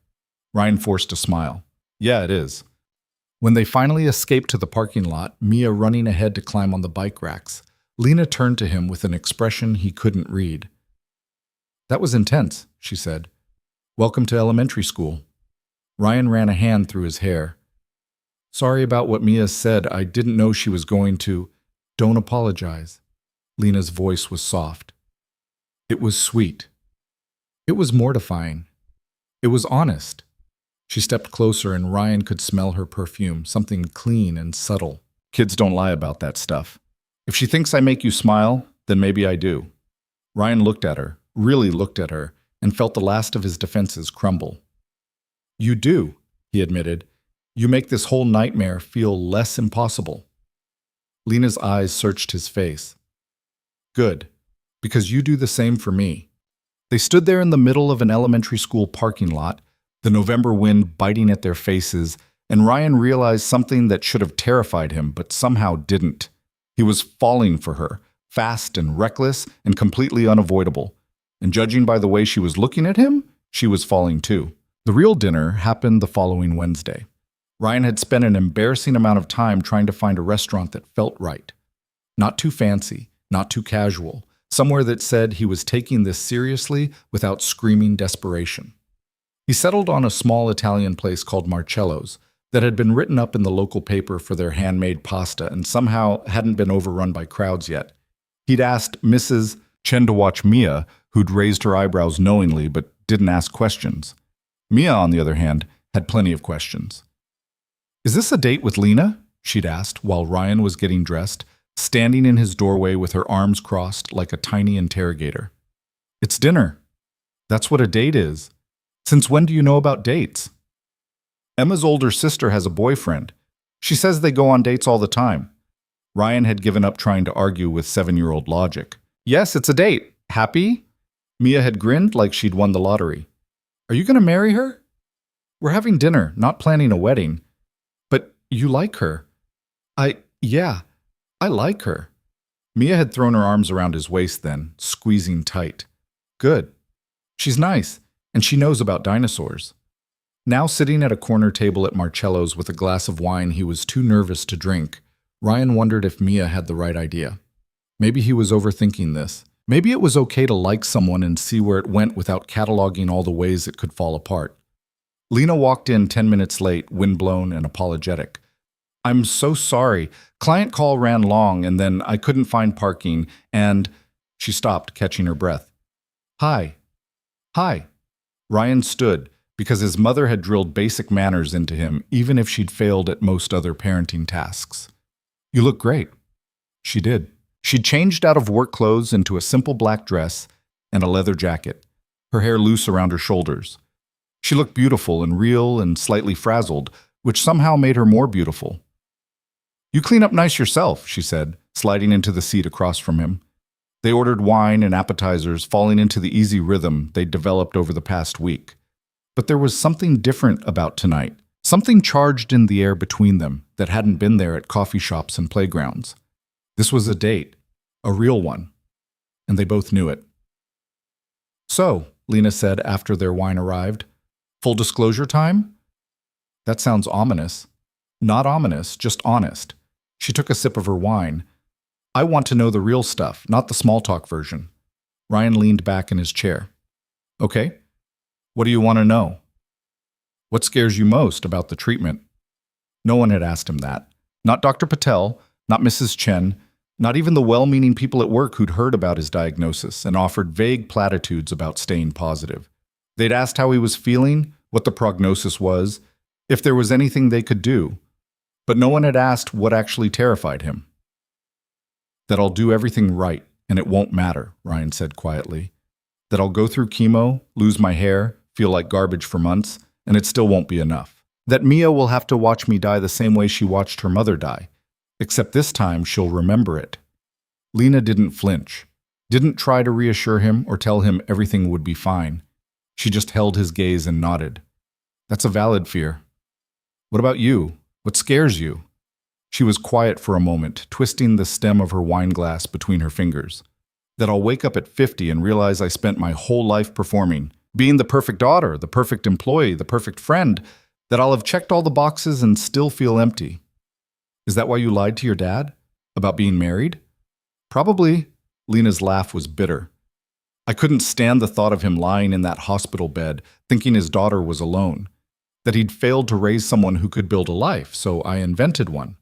Ryan forced a smile. "Yeah, it is." When they finally escaped to the parking lot, Mia running ahead to climb on the bike racks, Lena turned to him with an expression he couldn't read. "That was intense," she said. "Welcome to elementary school." Ryan ran a hand through his hair. "Sorry about what Mia said. I didn't know she was going to." "Don't apologize." Lena's voice was soft. It was sweet. It was mortifying. It was honest. She stepped closer and Ryan could smell her perfume, something clean and subtle. "Kids don't lie about that stuff. If she thinks I make you smile, then maybe I do." Ryan looked at her, really looked at her, and felt the last of his defenses crumble. "You do," he admitted. "You make this whole nightmare feel less impossible." Lena's eyes searched his face. "Good, because you do the same for me." They stood there in the middle of an elementary school parking lot, the November wind biting at their faces, and Ryan realized something that should have terrified him, but somehow didn't. He was falling for her, fast and reckless and completely unavoidable. And judging by the way she was looking at him, she was falling too. The real dinner happened the following Wednesday. Ryan had spent an embarrassing amount of time trying to find a restaurant that felt right. Not too fancy, not too casual, somewhere that said he was taking this seriously without screaming desperation. He settled on a small Italian place called Marcello's that had been written up in the local paper for their handmade pasta and somehow hadn't been overrun by crowds yet. He'd asked Mrs. Chen to watch Mia, who'd raised her eyebrows knowingly but didn't ask questions. Mia, on the other hand, had plenty of questions. "Is this a date with Lena?" she'd asked while Ryan was getting dressed, standing in his doorway with her arms crossed like a tiny interrogator. "It's dinner." "That's what a date is. Since when do you know about dates?" "Emma's older sister has a boyfriend. She says they go on dates all the time." Ryan had given up trying to argue with 7-year-old logic. "Yes, it's a date. Happy?" Mia had grinned like she'd won the lottery. "Are you going to marry her?" "We're having dinner, not planning a wedding." "But you like her." Yeah, I like her." Mia had thrown her arms around his waist then, squeezing tight. "Good. She's nice, and she knows about dinosaurs." Now sitting at a corner table at Marcello's with a glass of wine he was too nervous to drink, Ryan wondered if Mia had the right idea. Maybe he was overthinking this. Maybe it was okay to like someone and see where it went without cataloging all the ways it could fall apart. Lena walked in 10 minutes late, windblown and apologetic. "I'm so sorry. Client call ran long and then I couldn't find parking and—" She stopped, catching her breath. "Hi." "Hi." Ryan stood, because his mother had drilled basic manners into him, even if she'd failed at most other parenting tasks. "You look great." She did. She'd changed out of work clothes into a simple black dress and a leather jacket, her hair loose around her shoulders. She looked beautiful and real and slightly frazzled, which somehow made her more beautiful. "You clean up nice yourself," she said, sliding into the seat across from him. They ordered wine and appetizers, falling into the easy rhythm they'd developed over the past week. But there was something different about tonight, something charged in the air between them that hadn't been there at coffee shops and playgrounds. This was a date, a real one, and they both knew it. "So," Lena said after their wine arrived, "full disclosure time?" "That sounds ominous." "Not ominous, just honest." She took a sip of her wine. "I want to know the real stuff, not the small talk version." Ryan leaned back in his chair. "Okay. What do you want to know?" "What scares you most about the treatment?" No one had asked him that. Not Dr. Patel, not Mrs. Chen, not even the well-meaning people at work who'd heard about his diagnosis and offered vague platitudes about staying positive. They'd asked how he was feeling, what the prognosis was, if there was anything they could do. But no one had asked what actually terrified him. "That I'll do everything right, and it won't matter," Ryan said quietly. "That I'll go through chemo, lose my hair, feel like garbage for months, and it still won't be enough. That Mia will have to watch me die the same way she watched her mother die, except this time she'll remember it." Lena didn't flinch, didn't try to reassure him or tell him everything would be fine. She just held his gaze and nodded. "That's a valid fear. What about you? What scares you?" She was quiet for a moment, twisting the stem of her wine glass between her fingers. "That I'll wake up at 50 and realize I spent my whole life performing, being the perfect daughter, the perfect employee, the perfect friend, that I'll have checked all the boxes and still feel empty." "Is that why you lied to your dad? About being married?" "Probably." Lena's laugh was bitter. "I couldn't stand the thought of him lying in that hospital bed, thinking his daughter was alone. That he'd failed to raise someone who could build a life, so I invented one."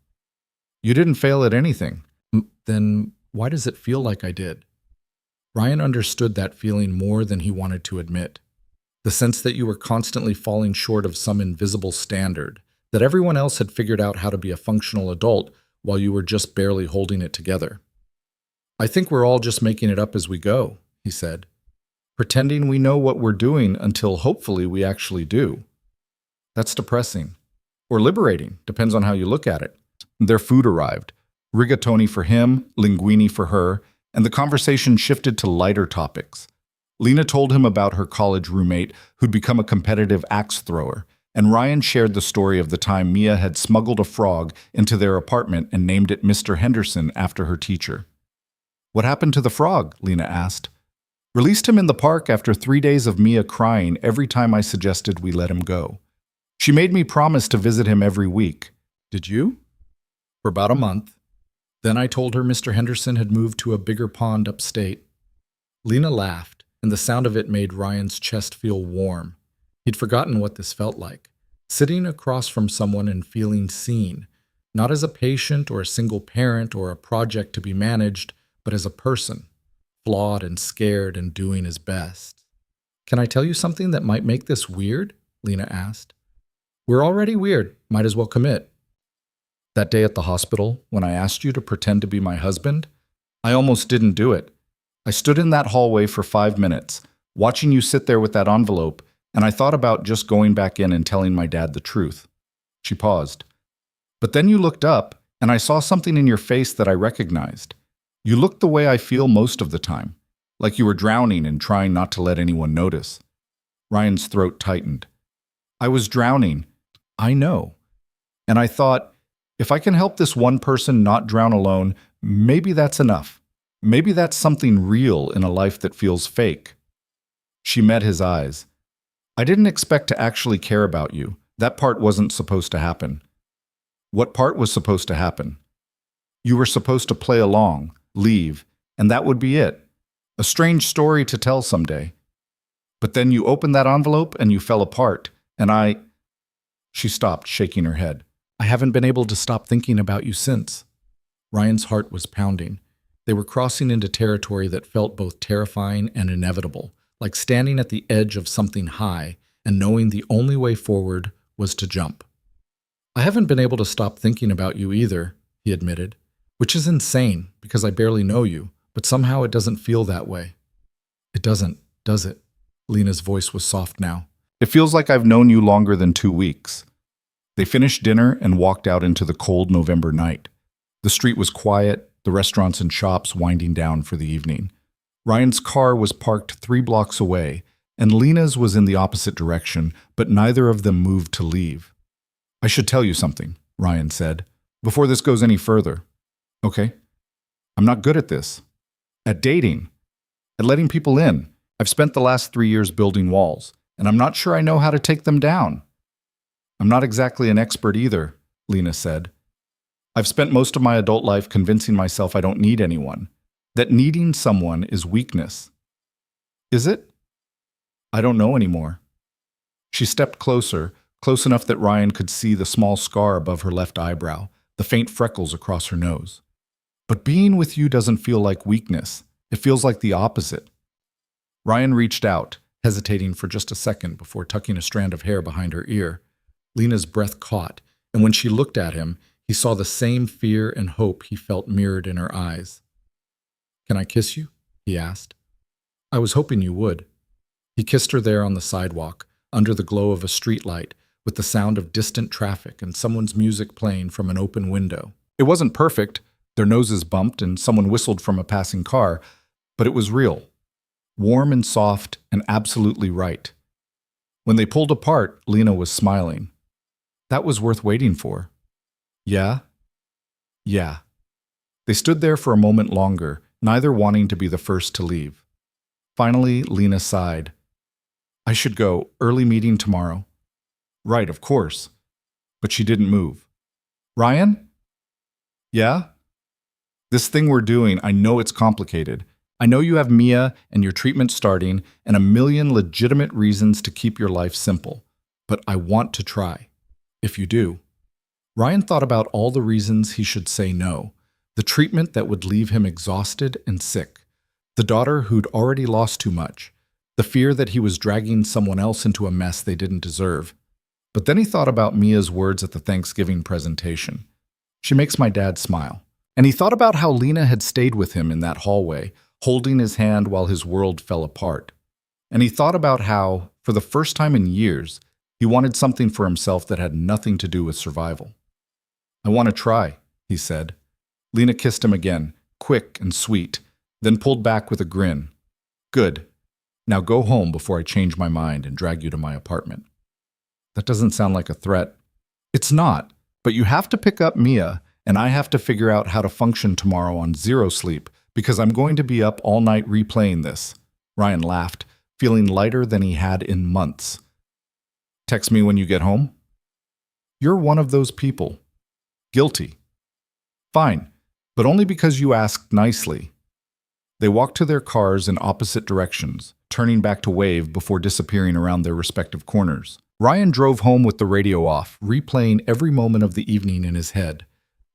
"You didn't fail at anything." "Then why does it feel like I did?" Ryan understood that feeling more than he wanted to admit. The sense that you were constantly falling short of some invisible standard, that everyone else had figured out how to be a functional adult while you were just barely holding it together. "I think we're all just making it up as we go," he said. "Pretending we know what we're doing until hopefully we actually do." That's depressing. Or liberating, depends on how you look at it. Their food arrived. Rigatoni for him, linguine for her, and the conversation shifted to lighter topics. Lena told him about her college roommate who'd become a competitive axe thrower, and Ryan shared the story of the time Mia had smuggled a frog into their apartment and named it Mr. Henderson after her teacher. "What happened to the frog?" Lena asked. "Released him in the park after 3 days of Mia crying every time I suggested we let him go. She made me promise to visit him every week." "Did you?" "For about a month. Then I told her Mr. Henderson had moved to a bigger pond upstate." Lena laughed, and the sound of it made Ryan's chest feel warm. He'd forgotten what this felt like, sitting across from someone and feeling seen, not as a patient or a single parent or a project to be managed, but as a person, flawed and scared and doing his best. "Can I tell you something that might make this weird?" Lena asked. "We're already weird. Might as well commit. That day at the hospital, when I asked you to pretend to be my husband, I almost didn't do it. I stood in that hallway for 5 minutes, watching you sit there with that envelope, and I thought about just going back in and telling my dad the truth." She paused. "But then you looked up, and I saw something in your face that I recognized. You looked the way I feel most of the time, like you were drowning and trying not to let anyone notice." Ryan's throat tightened. "I was drowning. I know. And I thought, if I can help this one person not drown alone, maybe that's enough. Maybe that's something real in a life that feels fake." She met his eyes. "I didn't expect to actually care about you. That part wasn't supposed to happen." "What part was supposed to happen?" "You were supposed to play along, leave, and that would be it. A strange story to tell someday. But then you opened that envelope and you fell apart, and I—" She stopped, shaking her head. "I haven't been able to stop thinking about you since." Ryan's heart was pounding. They were crossing into territory that felt both terrifying and inevitable, like standing at the edge of something high and knowing the only way forward was to jump. "I haven't been able to stop thinking about you either," he admitted. Which is insane, because I barely know you, but somehow it doesn't feel that way. It doesn't, does it? Lena's voice was soft now. It feels like I've known you longer than 2 weeks. They finished dinner and walked out into the cold November night. The street was quiet, the restaurants and shops winding down for the evening. Ryan's car was parked 3 blocks away, and Lena's was in the opposite direction, but neither of them moved to leave. I should tell you something, Ryan said, before this goes any further. Okay? I'm not good at this. At dating. At letting people in. I've spent the last 3 years building walls, and I'm not sure I know how to take them down. I'm not exactly an expert either, Lena said. I've spent most of my adult life convincing myself I don't need anyone, that needing someone is weakness. Is it? I don't know anymore. She stepped closer, close enough that Ryan could see the small scar above her left eyebrow, the faint freckles across her nose. But being with you doesn't feel like weakness. It feels like the opposite. Ryan reached out, hesitating for just a second before tucking a strand of hair behind her ear. Lena's breath caught, and when she looked at him, he saw the same fear and hope he felt mirrored in her eyes. Can I kiss you? He asked. I was hoping you would. He kissed her there on the sidewalk, under the glow of a streetlight, with the sound of distant traffic and someone's music playing from an open window. It wasn't perfect. Their noses bumped and someone whistled from a passing car, but it was real. Warm and soft and absolutely right. When they pulled apart, Lena was smiling. That was worth waiting for. Yeah? Yeah. They stood there for a moment longer, neither wanting to be the first to leave. Finally, Lena sighed. I should go. Early meeting tomorrow. Right, of course. But she didn't move. Ryan? Yeah? This thing we're doing, I know it's complicated. I know you have Mia and your treatment starting and a million legitimate reasons to keep your life simple. But I want to try. If you do. Ryan thought about all the reasons he should say no. The treatment that would leave him exhausted and sick. The daughter who'd already lost too much. The fear that he was dragging someone else into a mess they didn't deserve. But then he thought about Mia's words at the Thanksgiving presentation. She makes my dad smile. And he thought about how Lena had stayed with him in that hallway, holding his hand while his world fell apart. And he thought about how, for the first time in years, he wanted something for himself that had nothing to do with survival. I want to try, he said. Lena kissed him again, quick and sweet, then pulled back with a grin. Good. Now go home before I change my mind and drag you to my apartment. That doesn't sound like a threat. It's not, but you have to pick up Mia, and I have to figure out how to function tomorrow on zero sleep, because I'm going to be up all night replaying this. Ryan laughed, feeling lighter than he had in months. Text me when you get home? You're one of those people. Guilty. Fine, but only because you asked nicely. They walked to their cars in opposite directions, turning back to wave before disappearing around their respective corners. Ryan drove home with the radio off, replaying every moment of the evening in his head.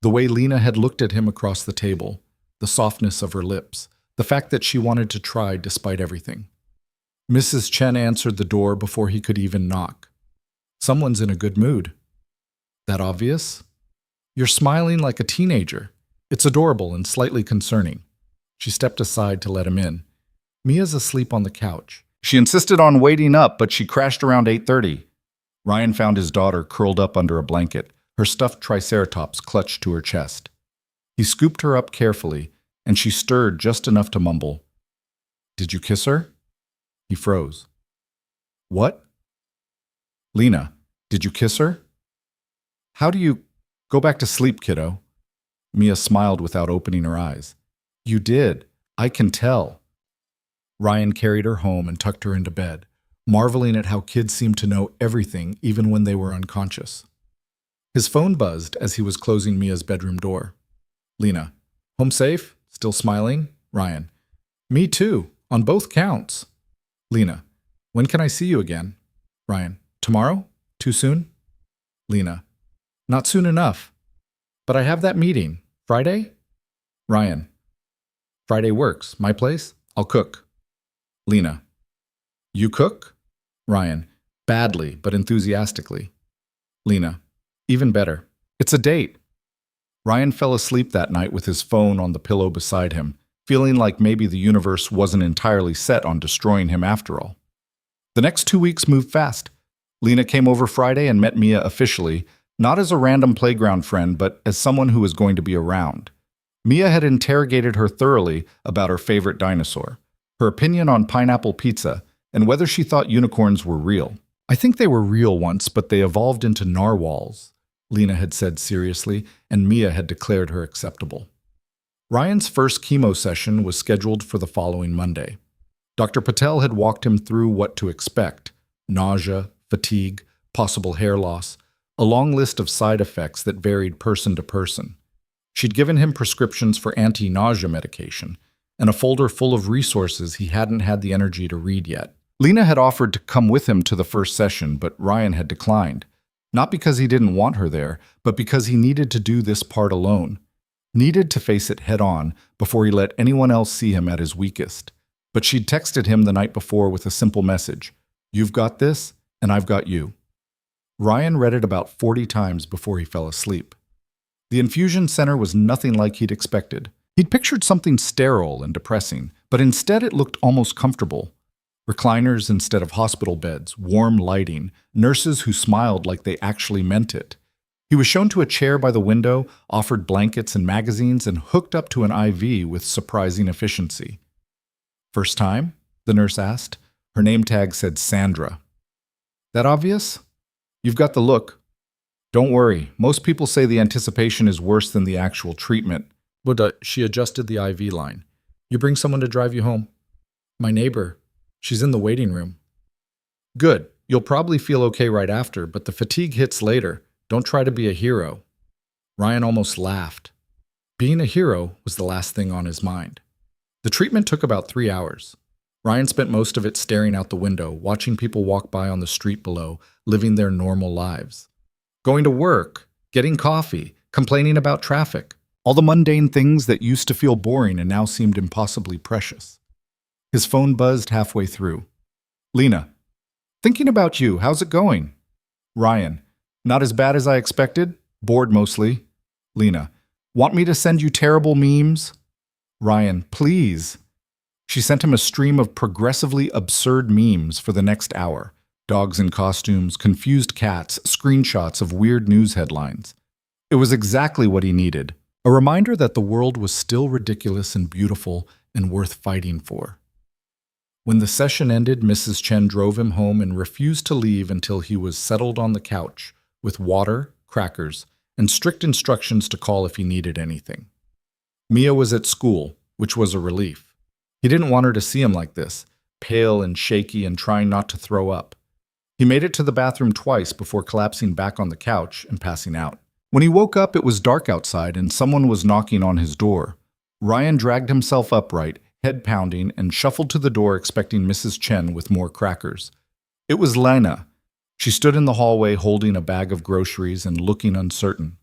The way Lena had looked at him across the table, the softness of her lips, the fact that she wanted to try despite everything. Mrs. Chen answered the door before he could even knock. Someone's in a good mood. That obvious? You're smiling like a teenager. It's adorable and slightly concerning. She stepped aside to let him in. Mia's asleep on the couch. She insisted on waiting up, but she crashed around 8:30. Ryan found his daughter curled up under a blanket, her stuffed triceratops clutched to her chest. He scooped her up carefully, and she stirred just enough to mumble, "Did you kiss her?" He froze. What? Lena, did you kiss her? How do you... Go back to sleep, kiddo. Mia smiled without opening her eyes. You did. I can tell. Ryan carried her home and tucked her into bed, marveling at how kids seemed to know everything even when they were unconscious. His phone buzzed as he was closing Mia's bedroom door. Lena, home safe? Still smiling? Ryan, me too, on both counts. Lena, when can I see you again? Ryan, tomorrow? Too soon? Lena, not soon enough. But I have that meeting. Friday? Ryan, Friday works. My place? I'll cook. Lena, you cook? Ryan, badly, but enthusiastically. Lena, even better. It's a date. Ryan fell asleep that night with his phone on the pillow beside him, feeling like maybe the universe wasn't entirely set on destroying him after all. The next 2 weeks moved fast. Lena came over Friday and met Mia officially, not as a random playground friend, but as someone who was going to be around. Mia had interrogated her thoroughly about her favorite dinosaur, her opinion on pineapple pizza, and whether she thought unicorns were real. "I think they were real once, but they evolved into narwhals," Lena had said seriously, and Mia had declared her acceptable. Ryan's first chemo session was scheduled for the following Monday. Dr. Patel had walked him through what to expect: nausea, fatigue, possible hair loss, a long list of side effects that varied person to person. She'd given him prescriptions for anti-nausea medication and a folder full of resources he hadn't had the energy to read yet. Lena had offered to come with him to the first session, but Ryan had declined. Not because he didn't want her there, but because he needed to do this part alone. Needed to face it head-on before he let anyone else see him at his weakest. But she'd texted him the night before with a simple message: "You've got this, and I've got you." Ryan read it about 40 times before he fell asleep. The infusion center was nothing like he'd expected. He'd pictured something sterile and depressing, but instead it looked almost comfortable. Recliners instead of hospital beds, warm lighting, nurses who smiled like they actually meant it. He was shown to a chair by the window, offered blankets and magazines, and hooked up to an IV with surprising efficiency. "First time?" the nurse asked. Her name tag said Sandra. "That obvious? You've got the look. Don't worry, most people say the anticipation is worse than the actual treatment." But she adjusted the IV line. "You bring someone to drive you home?" "My neighbor. She's in the waiting room." "Good. You'll probably feel okay right after, but the fatigue hits later. Don't try to be a hero." Ryan almost laughed. Being a hero was the last thing on his mind. The treatment took about 3 hours. Ryan spent most of it staring out the window, watching people walk by on the street below, living their normal lives. Going to work, getting coffee, complaining about traffic. All the mundane things that used to feel boring and now seemed impossibly precious. His phone buzzed halfway through. "Lena, thinking about you, how's it going?" Ryan, "Not as bad as I expected, bored mostly." Lena, "Want me to send you terrible memes?" Ryan, "Please." She sent him a stream of progressively absurd memes for the next hour. Dogs in costumes, confused cats, screenshots of weird news headlines. It was exactly what he needed. A reminder that the world was still ridiculous and beautiful and worth fighting for. When the session ended, Mrs. Chen drove him home and refused to leave until he was settled on the couch with water, crackers, and strict instructions to call if he needed anything. Mia was at school, which was a relief. He didn't want her to see him like this, pale and shaky and trying not to throw up. He made it to the bathroom twice before collapsing back on the couch and passing out. When he woke up, it was dark outside and someone was knocking on his door. Ryan dragged himself upright, head pounding, and shuffled to the door expecting Mrs. Chen with more crackers. It was Lena. She stood in the hallway holding a bag of groceries and looking uncertain.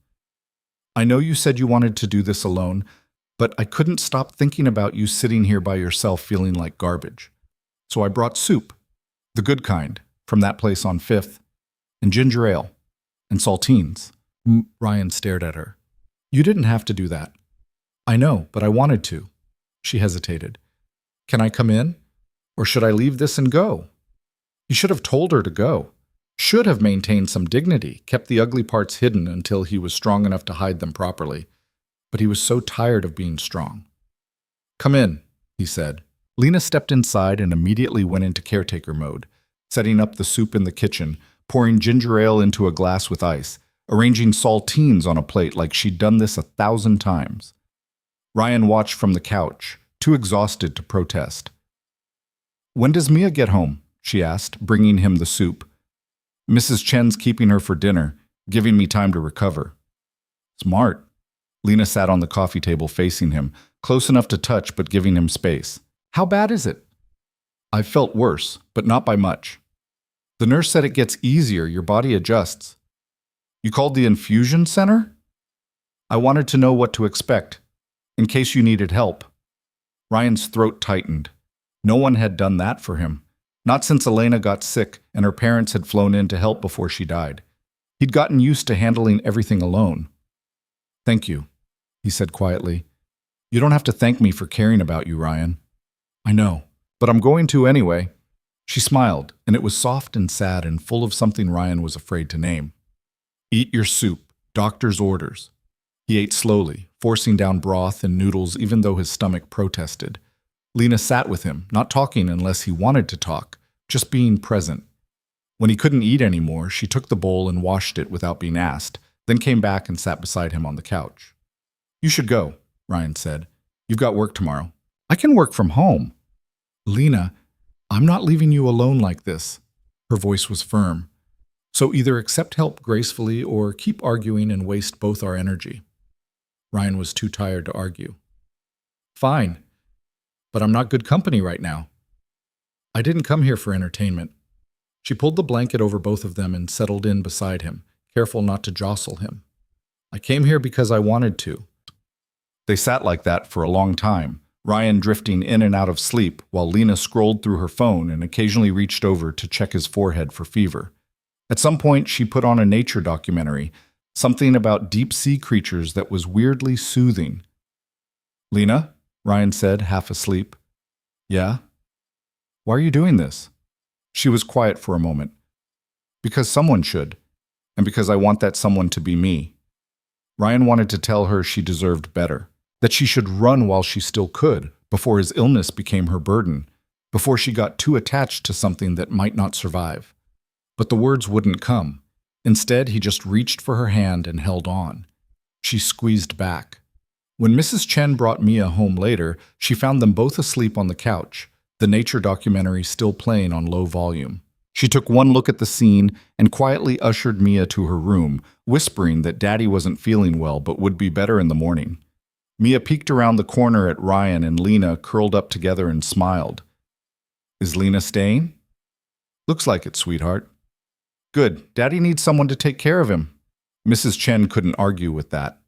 "I know you said you wanted to do this alone, but I couldn't stop thinking about you sitting here by yourself feeling like garbage. So I brought soup, the good kind, from that place on 5th, and ginger ale, and saltines." Ryan stared at her. "You didn't have to do that." "I know, but I wanted to." She hesitated. "Can I come in? Or should I leave this and go?" He should have told her to go. Should have maintained some dignity, kept the ugly parts hidden until he was strong enough to hide them properly. But he was so tired of being strong. "Come in," he said. Lena stepped inside and immediately went into caretaker mode, setting up the soup in the kitchen, pouring ginger ale into a glass with ice, arranging saltines on a plate like she'd done this 1,000 times. Ryan watched from the couch, too exhausted to protest. "When does Mia get home?" she asked, bringing him the soup. "Mrs. Chen's keeping her for dinner, giving me time to recover." "Smart." Lena sat on the coffee table facing him, close enough to touch but giving him space. "How bad is it?" "I've felt worse, but not by much." "The nurse said it gets easier, your body adjusts." "You called the infusion center?" "I wanted to know what to expect, in case you needed help." Ryan's throat tightened. No one had done that for him. Not since Elena got sick and her parents had flown in to help before she died. He'd gotten used to handling everything alone. Thank you, he said quietly. You don't have to thank me for caring about you, Ryan. I know, but I'm going to anyway. She smiled, and it was soft and sad and full of something Ryan was afraid to name. Eat your soup, doctor's orders. He ate slowly, forcing down broth and noodles even though his stomach protested. Lena sat with him, not talking unless he wanted to talk, just being present. When he couldn't eat anymore, she took the bowl and washed it without being asked, then came back and sat beside him on the couch. You should go, Ryan said. You've got work tomorrow. I can work from home. Lena, I'm not leaving you alone like this. Her voice was firm. So either accept help gracefully or keep arguing and waste both our energy. Ryan was too tired to argue. Fine, but I'm not good company right now. I didn't come here for entertainment. She pulled the blanket over both of them and settled in beside him, careful not to jostle him. I came here because I wanted to. They sat like that for a long time, Ryan drifting in and out of sleep while Lena scrolled through her phone and occasionally reached over to check his forehead for fever. At some point, she put on a nature documentary, something about deep-sea creatures that was weirdly soothing. Lena? Ryan said, half asleep. Yeah? Why are you doing this? She was quiet for a moment. Because someone should, and because I want that someone to be me. Ryan wanted to tell her she deserved better, that she should run while she still could, before his illness became her burden, before she got too attached to something that might not survive. But the words wouldn't come. Instead, he just reached for her hand and held on. She squeezed back. When Mrs. Chen brought Mia home later, she found them both asleep on the couch, the nature documentary still playing on low volume. She took one look at the scene and quietly ushered Mia to her room, whispering that Daddy wasn't feeling well but would be better in the morning. Mia peeked around the corner at Ryan and Lena curled up together and smiled. Is Lena staying? Looks like it, sweetheart. Good. Daddy needs someone to take care of him. Mrs. Chen couldn't argue with that.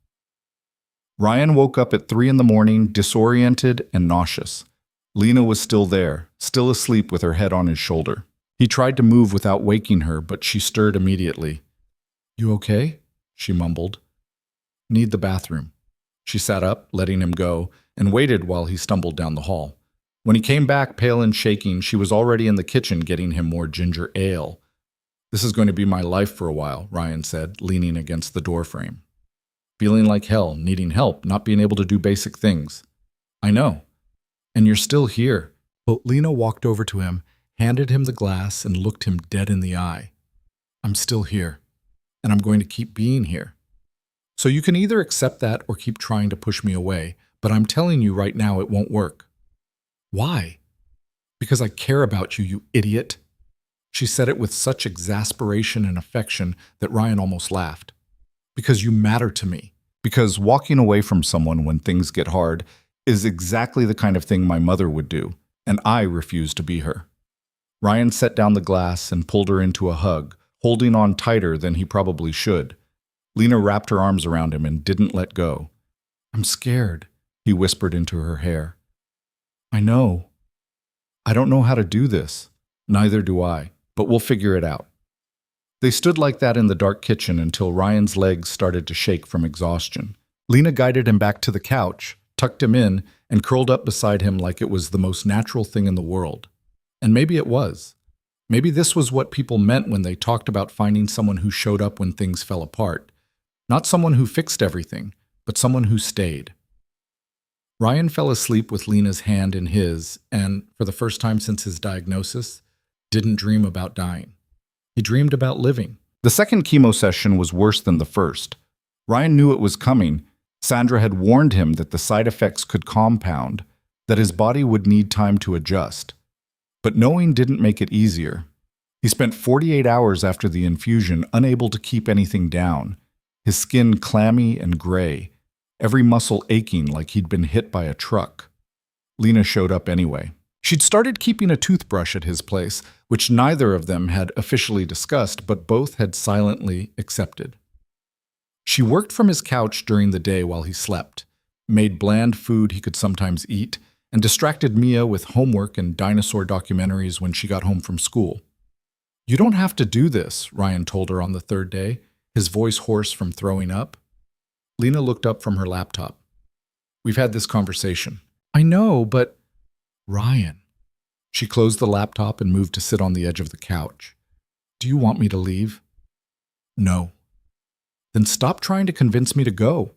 Ryan woke up at 3 a.m, disoriented and nauseous. Lena was still there, still asleep with her head on his shoulder. He tried to move without waking her, but she stirred immediately. You okay? She mumbled. Need the bathroom. She sat up, letting him go, and waited while he stumbled down the hall. When he came back, pale and shaking, she was already in the kitchen getting him more ginger ale. This is going to be my life for a while, Ryan said, leaning against the doorframe. Feeling like hell, needing help, not being able to do basic things. I know. And you're still here. But Lena walked over to him, handed him the glass, and looked him dead in the eye. I'm still here, and I'm going to keep being here. So you can either accept that or keep trying to push me away, but I'm telling you right now it won't work. Why? Because I care about you, you idiot. She said it with such exasperation and affection that Ryan almost laughed. Because you matter to me. Because walking away from someone when things get hard is exactly the kind of thing my mother would do, and I refuse to be her. Ryan set down the glass and pulled her into a hug, holding on tighter than he probably should. Lena wrapped her arms around him and didn't let go. I'm scared, he whispered into her hair. I know. I don't know how to do this. Neither do I, but we'll figure it out. They stood like that in the dark kitchen until Ryan's legs started to shake from exhaustion. Lena guided him back to the couch, tucked him in, and curled up beside him like it was the most natural thing in the world. And maybe it was. Maybe this was what people meant when they talked about finding someone who showed up when things fell apart. Not someone who fixed everything, but someone who stayed. Ryan fell asleep with Lena's hand in his and, for the first time since his diagnosis, didn't dream about dying. He dreamed about living. The second chemo session was worse than the first. Ryan knew it was coming. Sandra had warned him that the side effects could compound, that his body would need time to adjust. But knowing didn't make it easier. He spent 48 hours after the infusion unable to keep anything down, his skin clammy and gray, every muscle aching like he'd been hit by a truck. Lena showed up anyway. She'd started keeping a toothbrush at his place, which neither of them had officially discussed, but both had silently accepted. She worked from his couch during the day while he slept, made bland food he could sometimes eat, and distracted Mia with homework and dinosaur documentaries when she got home from school. You don't have to do this, Ryan told her on the third day, his voice hoarse from throwing up. Lena looked up from her laptop. We've had this conversation. I know, but… Ryan. She closed the laptop and moved to sit on the edge of the couch. Do you want me to leave? No. Then stop trying to convince me to go.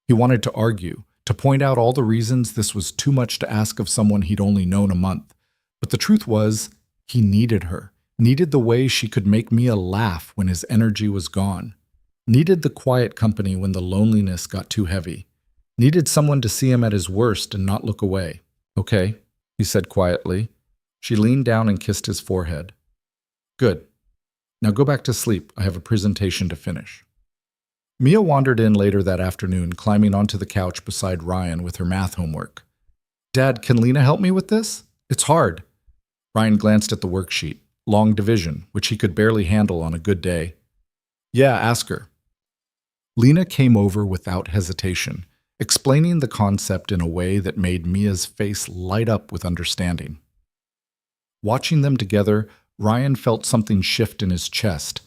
He wanted to argue, to point out all the reasons this was too much to ask of someone he'd only known a month. But the truth was, he needed her, needed the way she could make Mia laugh when his energy was gone, needed the quiet company when the loneliness got too heavy, needed someone to see him at his worst and not look away. Okay, he said quietly. She leaned down and kissed his forehead. Good. Now go back to sleep. I have a presentation to finish. Mia wandered in later that afternoon, climbing onto the couch beside Ryan with her math homework. Dad, can Lena help me with this? It's hard. Ryan glanced at the worksheet, long division, which he could barely handle on a good day. Yeah, ask her. Lena came over without hesitation, explaining the concept in a way that made Mia's face light up with understanding. Watching them together, Ryan felt something shift in his chest.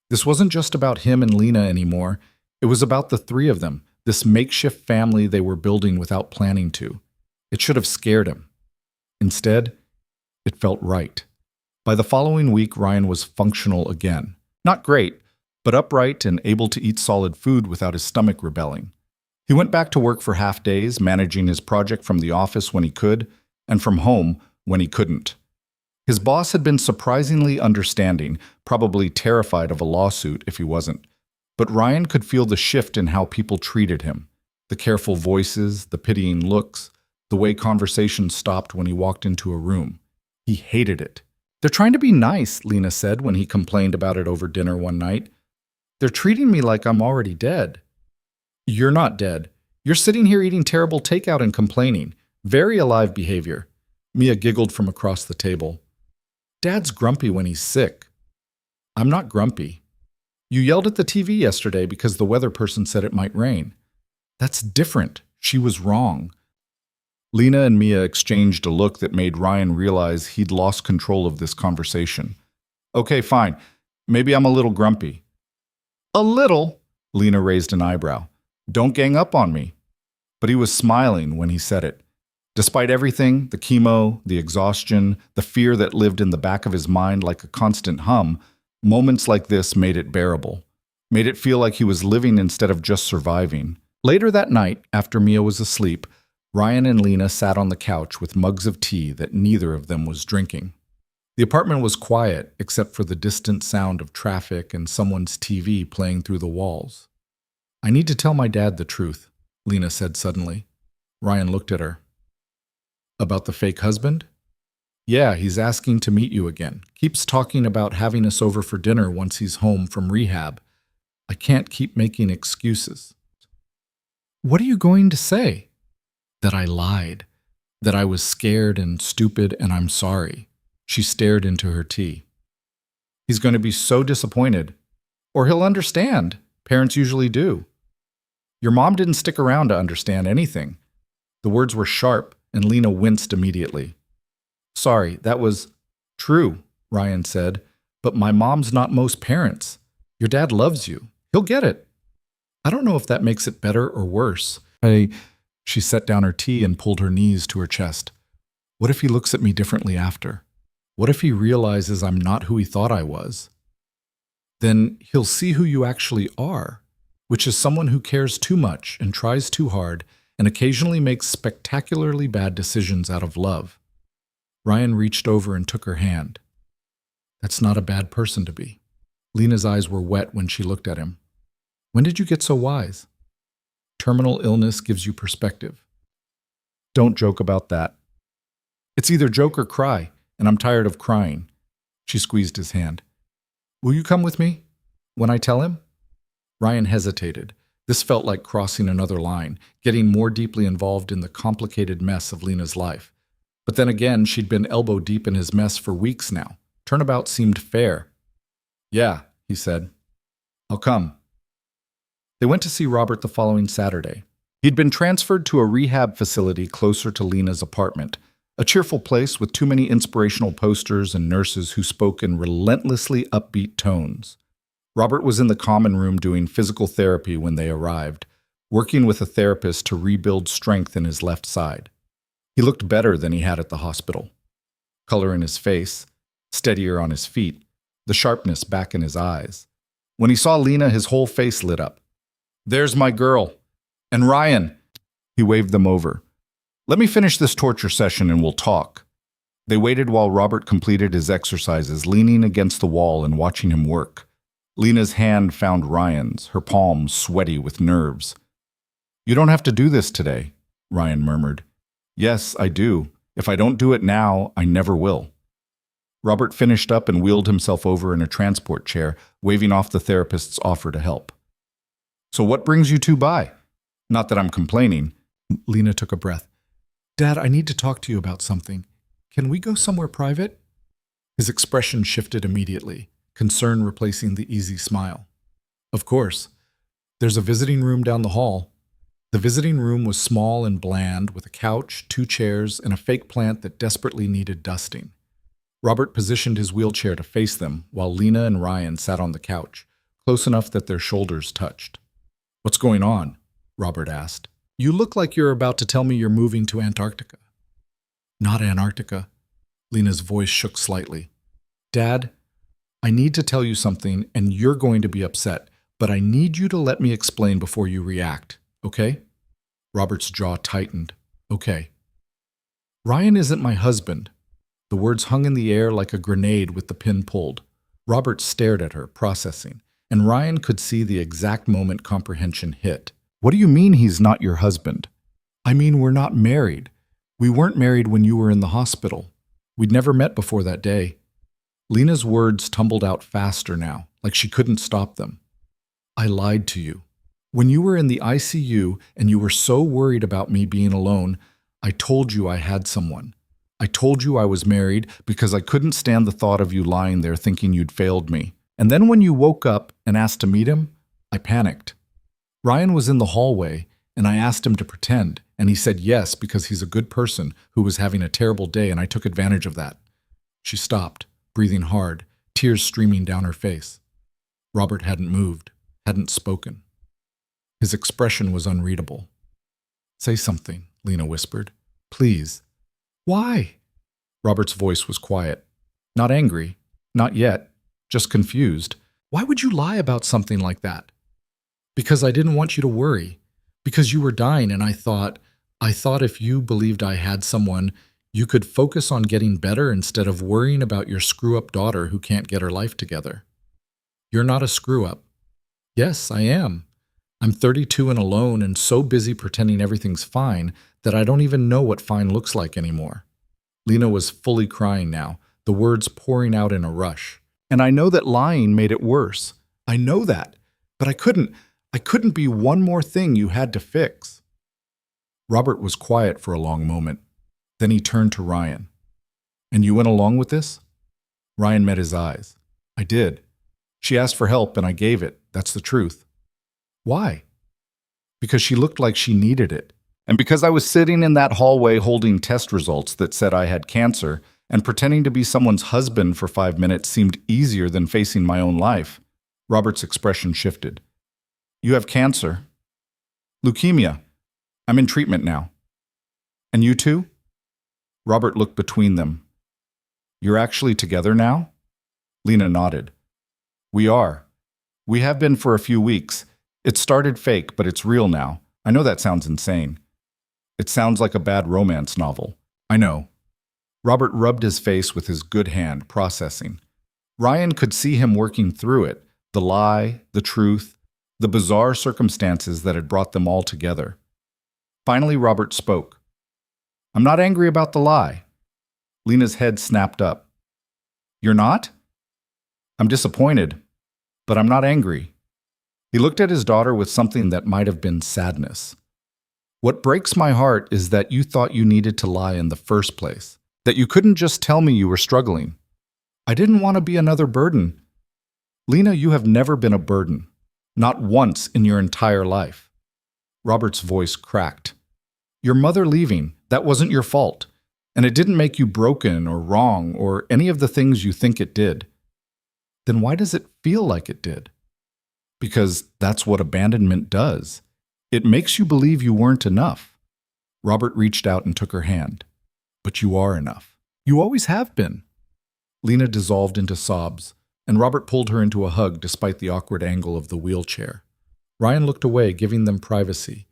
This wasn't just about him and Lena anymore. It was about the three of them, this makeshift family they were building without planning to. It should have scared him. Instead, it felt right. By the following week, Ryan was functional again. Not great, but upright and able to eat solid food without his stomach rebelling. He went back to work for half days, managing his project from the office when he could, and from home when he couldn't. His boss had been surprisingly understanding, probably terrified of a lawsuit if he wasn't. But Ryan could feel the shift in how people treated him. The careful voices, the pitying looks, the way conversations stopped when he walked into a room. He hated it. They're trying to be nice, Lena said when he complained about it over dinner one night. They're treating me like I'm already dead. You're not dead. You're sitting here eating terrible takeout and complaining. Very alive behavior. Mia giggled from across the table. Dad's grumpy when he's sick. I'm not grumpy. You yelled at the TV yesterday because the weather person said it might rain. That's different. She was wrong. Lena and Mia exchanged a look that made Ryan realize he'd lost control of this conversation. Okay, fine. Maybe I'm a little grumpy. A little? Lena raised an eyebrow. Don't gang up on me. But he was smiling when he said it. Despite everything, the chemo, the exhaustion, the fear that lived in the back of his mind like a constant hum, moments like this made it bearable, made it feel like he was living instead of just surviving. Later that night, after Mia was asleep, Ryan and Lena sat on the couch with mugs of tea that neither of them was drinking. The apartment was quiet except for the distant sound of traffic and someone's TV playing through the walls. I need to tell my dad the truth, Lena said suddenly. Ryan looked at her. About the fake husband? Yeah, he's asking to meet you again. Keeps talking about having us over for dinner once he's home from rehab. I can't keep making excuses. What are you going to say? That I lied. That I was scared and stupid and I'm sorry. She stared into her tea. He's going to be so disappointed. Or he'll understand. Parents usually do. Your mom didn't stick around to understand anything. The words were sharp, and Lena winced immediately. Sorry, that was true, Ryan said, but my mom's not most parents. Your dad loves you. He'll get it. I don't know if that makes it better or worse. She set down her tea and pulled her knees to her chest. What if he looks at me differently after? What if he realizes I'm not who he thought I was? Then he'll see who you actually are, which is someone who cares too much and tries too hard and occasionally makes spectacularly bad decisions out of love. Ryan reached over and took her hand. That's not a bad person to be. Lena's eyes were wet when she looked at him. When did you get so wise? Terminal illness gives you perspective. Don't joke about that. It's either joke or cry, and I'm tired of crying. She squeezed his hand. Will you come with me? When I tell him? Ryan hesitated. This felt like crossing another line, getting more deeply involved in the complicated mess of Lena's life. But then again, she'd been elbow deep in his mess for weeks now. Turnabout seemed fair. Yeah, he said. I'll come. They went to see Robert the following Saturday. He'd been transferred to a rehab facility closer to Lena's apartment, a cheerful place with too many inspirational posters and nurses who spoke in relentlessly upbeat tones. Robert was in the common room doing physical therapy when they arrived. working with a therapist to rebuild strength in his left side. He looked better than he had at the hospital. Color in his face, steadier on his feet, the sharpness back in his eyes. When he saw Lena, his whole face lit up. "There's my girl. And Ryan." He waved them over. "Let me finish this torture session and we'll talk." They waited while Robert completed his exercises, leaning against the wall and watching him work. Lena's hand found Ryan's, her palms sweaty with nerves. "You don't have to do this today," Ryan murmured. "Yes, I do. If I don't do it now, I never will." Robert finished up and wheeled himself over in a transport chair, waving off the therapist's offer to help. "So what brings you two by? Not that I'm complaining." Lena took a breath. "Dad, I need to talk to you about something. Can we go somewhere private?" His expression shifted immediately, concern replacing the easy smile. "Of course. There's a visiting room down the hall." The visiting room was small and bland, with a couch, 2 chairs, and a fake plant that desperately needed dusting. Robert positioned his wheelchair to face them, while Lena and Ryan sat on the couch, close enough that their shoulders touched. "What's going on?" Robert asked. "You look like you're about to tell me you're moving to Antarctica." "Not Antarctica." Lena's voice shook slightly. "Dad, I need to tell you something, and you're going to be upset, but I need you to let me explain before you react, okay?" Robert's jaw tightened. "Okay." "Ryan isn't my husband." The words hung in the air like a grenade with the pin pulled. Robert stared at her, processing, and Ryan could see the exact moment comprehension hit. "What do you mean he's not your husband?" "I mean we're not married. We weren't married when you were in the hospital. We'd never met before that day." Lena's words tumbled out faster now, like she couldn't stop them. "I lied to you. When you were in the ICU and you were so worried about me being alone, I told you I had someone. I told you I was married because I couldn't stand the thought of you lying there thinking you'd failed me. And then when you woke up and asked to meet him, I panicked. Ryan was in the hallway, and I asked him to pretend, and he said yes because he's a good person who was having a terrible day, and I took advantage of that." She stopped, breathing hard, tears streaming down her face. Robert hadn't moved, hadn't spoken. His expression was unreadable. "Say something," Lena whispered. "Please." "Why?" Robert's voice was quiet. Not angry, not yet, just confused. "Why would you lie about something like that?" "Because I didn't want you to worry. Because you were dying, and I thought if you believed I had someone, you could focus on getting better instead of worrying about your screw-up daughter who can't get her life together." "You're not a screw-up." "Yes, I am. I'm 32 and alone and so busy pretending everything's fine that I don't even know what fine looks like anymore." Lena was fully crying now, the words pouring out in a rush. "And I know that lying made it worse. I know that. But I couldn't be one more thing you had to fix." Robert was quiet for a long moment. Then he turned to Ryan. "And you went along with this?" Ryan met his eyes. "I did. She asked for help and I gave it. That's the truth." "Why?" "Because she looked like she needed it. And because I was sitting in that hallway holding test results that said I had cancer, and pretending to be someone's husband for 5 minutes seemed easier than facing my own life." Robert's expression shifted. "You have cancer." "Leukemia. I'm in treatment now." "And you too?" Robert looked between them. "You're actually together now?" Lena nodded. "We are. We have been for a few weeks. It started fake, but it's real now. I know that sounds insane. It sounds like a bad romance novel. I know." Robert rubbed his face with his good hand, processing. Ryan could see him working through it, the lie, the truth, the bizarre circumstances that had brought them all together. Finally, Robert spoke. "I'm not angry about the lie." Lena's head snapped up. "You're not?" "I'm disappointed, but I'm not angry." He looked at his daughter with something that might have been sadness. "What breaks my heart is that you thought you needed to lie in the first place, that you couldn't just tell me you were struggling. I didn't want to be another burden." "Lena, you have never been a burden. Not once in your entire life." Robert's voice cracked. "Your mother leaving, that wasn't your fault. And it didn't make you broken or wrong or any of the things you think it did." "Then why does it feel like it did?" "Because that's what abandonment does. It makes you believe you weren't enough. Robert reached out and took her hand. But you are enough. You always have been. Lena dissolved into sobs, and Robert pulled her into a hug despite the awkward angle of the wheelchair. Ryan looked away, giving them privacy,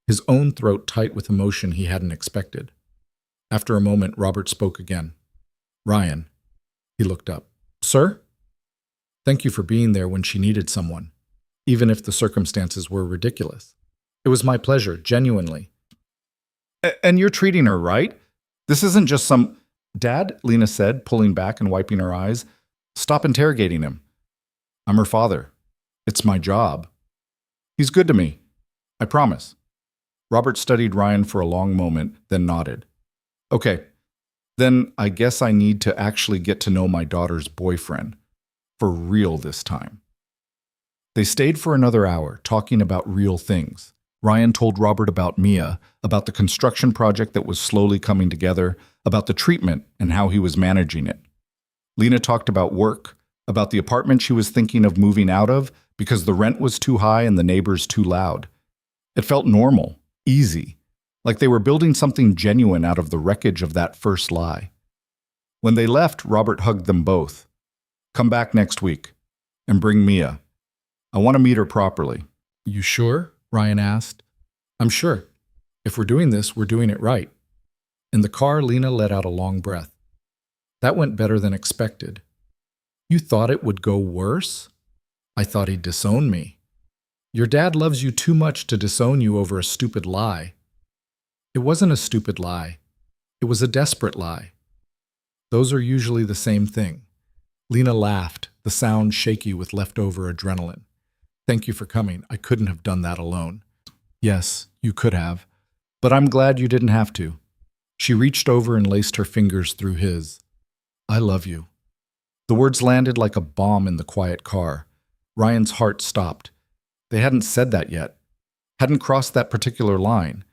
his own throat tight with emotion he hadn't expected. After a moment, Robert spoke again. Ryan. He looked up. Sir? Thank you for being there when she needed someone, even if the circumstances were ridiculous. It was my pleasure, genuinely. And you're treating her right? This isn't just some... Dad, Lena said, pulling back and wiping her eyes. Stop interrogating him. I'm her father. It's my job. He's good to me. I promise. Robert studied Ryan for a long moment, then nodded. Okay, then I guess I need to actually get to know my daughter's boyfriend. For real this time. They stayed for another hour, talking about real things. Ryan told Robert about Mia, about the construction project that was slowly coming together, about the treatment and how he was managing it. Lena talked about work, about the apartment she was thinking of moving out of because the rent was too high and the neighbors too loud. It felt normal, easy, like they were building something genuine out of the wreckage of that first lie. When they left, Robert hugged them both. Come back next week and bring Mia. I want to meet her properly. You sure? Ryan asked. I'm sure. If we're doing this, we're doing it right. In the car, Lena let out a long breath. That went better than expected. You thought it would go worse? I thought he'd disown me. Your dad loves you too much to disown you over a stupid lie. It wasn't a stupid lie. It was a desperate lie. Those are usually the same thing. Lena laughed, the sound shaky with leftover adrenaline. Thank you for coming. I couldn't have done that alone. Yes, you could have. But I'm glad you didn't have to. She reached over and laced her fingers through his. I love you. The words landed like a bomb in the quiet car. Ryan's heart stopped. They hadn't said that yet, hadn't crossed that particular line,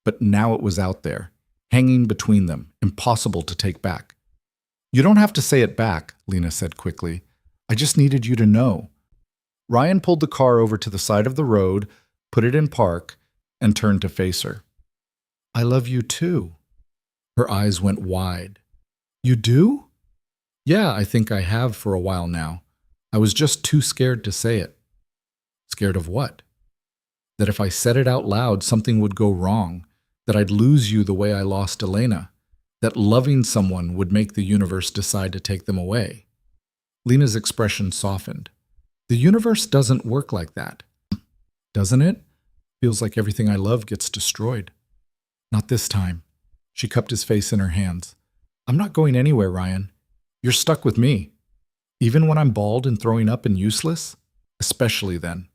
but now it was out there, hanging between them, impossible to take back. You don't have to say it back, Lena said quickly. I just needed you to know. Ryan pulled the car over to the side of the road, put it in park, and turned to face her. I love you too. Her eyes went wide. You do? Yeah, I think I have for a while now. I was just too scared to say it. Scared of what? That if I said it out loud, something would go wrong, that I'd lose you the way I lost Elena, that loving someone would make the universe decide to take them away. Lena's expression softened. The universe doesn't work like that. Doesn't it? Feels like everything I love gets destroyed. Not this time. She cupped his face in her hands. I'm not going anywhere, Ryan. You're stuck with me. Even when I'm bald and throwing up and useless? Especially then.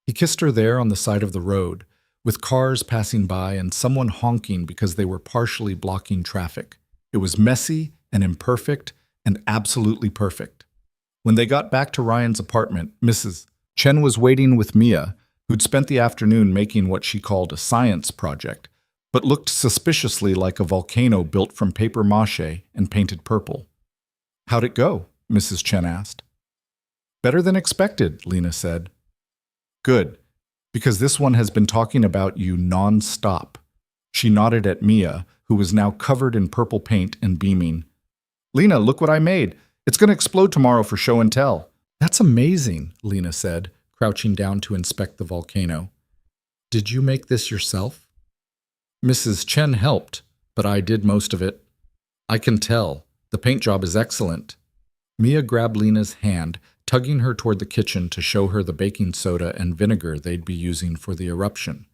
He kissed her there on the side of the road, with cars passing by and someone honking because they were partially blocking traffic. It was messy and imperfect and absolutely perfect. When they got back to Ryan's apartment, Mrs. Chen was waiting with Mia, who'd spent the afternoon making what she called a science project, but looked suspiciously like a volcano built from paper mache and painted purple. How'd it go? Mrs. Chen asked. Better than expected, Lena said. Good, because this one has been talking about you non-stop. She nodded at Mia, who was now covered in purple paint and beaming. Lena, look what I made. It's going to explode tomorrow for show and tell. That's amazing, Lena said, crouching down to inspect the volcano. Did you make this yourself? Mrs. Chen helped, but I did most of it. I can tell. The paint job is excellent. Mia grabbed Lena's hand, tugging her toward the kitchen to show her the baking soda and vinegar they'd be using for the eruption.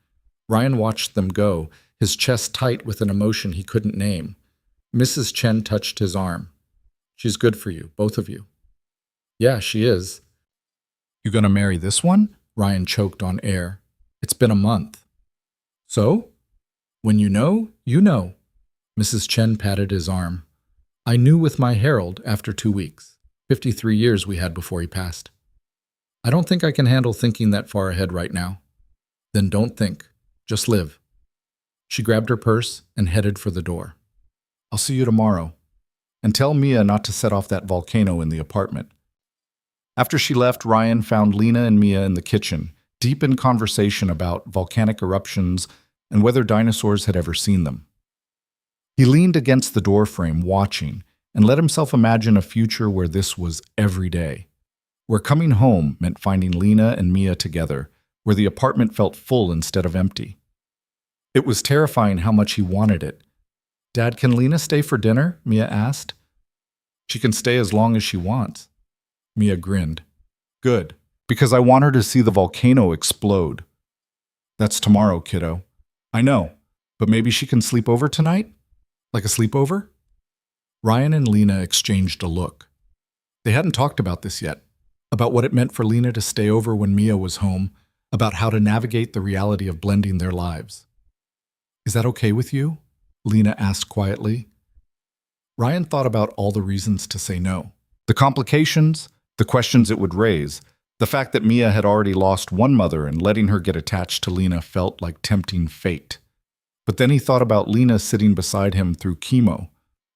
Ryan watched them go, his chest tight with an emotion he couldn't name. Mrs. Chen touched his arm. She's good for you, both of you. Yeah, she is. You gonna marry this one? Ryan choked on air. It's been a month. So? When you know, you know. Mrs. Chen patted his arm. I knew with my Harold after 2 weeks. 53 years we had before he passed. I don't think I can handle thinking that far ahead right now. Then don't think. Just live. She grabbed her purse and headed for the door. I'll see you tomorrow. And tell Mia not to set off that volcano in the apartment. After she left, Ryan found Lena and Mia in the kitchen, deep in conversation about volcanic eruptions and whether dinosaurs had ever seen them. He leaned against the doorframe, watching, and let himself imagine a future where this was every day, where coming home meant finding Lena and Mia together, where the apartment felt full instead of empty. It was terrifying how much he wanted it. "Dad, can Lena stay for dinner?" Mia asked. "She can stay as long as she wants." Mia grinned. "Good, because I want her to see the volcano explode." "That's tomorrow, kiddo." "I know, but maybe she can sleep over tonight? Like a sleepover?" Ryan and Lena exchanged a look. They hadn't talked about this yet, about what it meant for Lena to stay over when Mia was home, about how to navigate the reality of blending their lives. "Is that okay with you?" Lena asked quietly. Ryan thought about all the reasons to say no. The complications, the questions it would raise, the fact that Mia had already lost one mother and letting her get attached to Lena felt like tempting fate. But then he thought about Lena sitting beside him through chemo,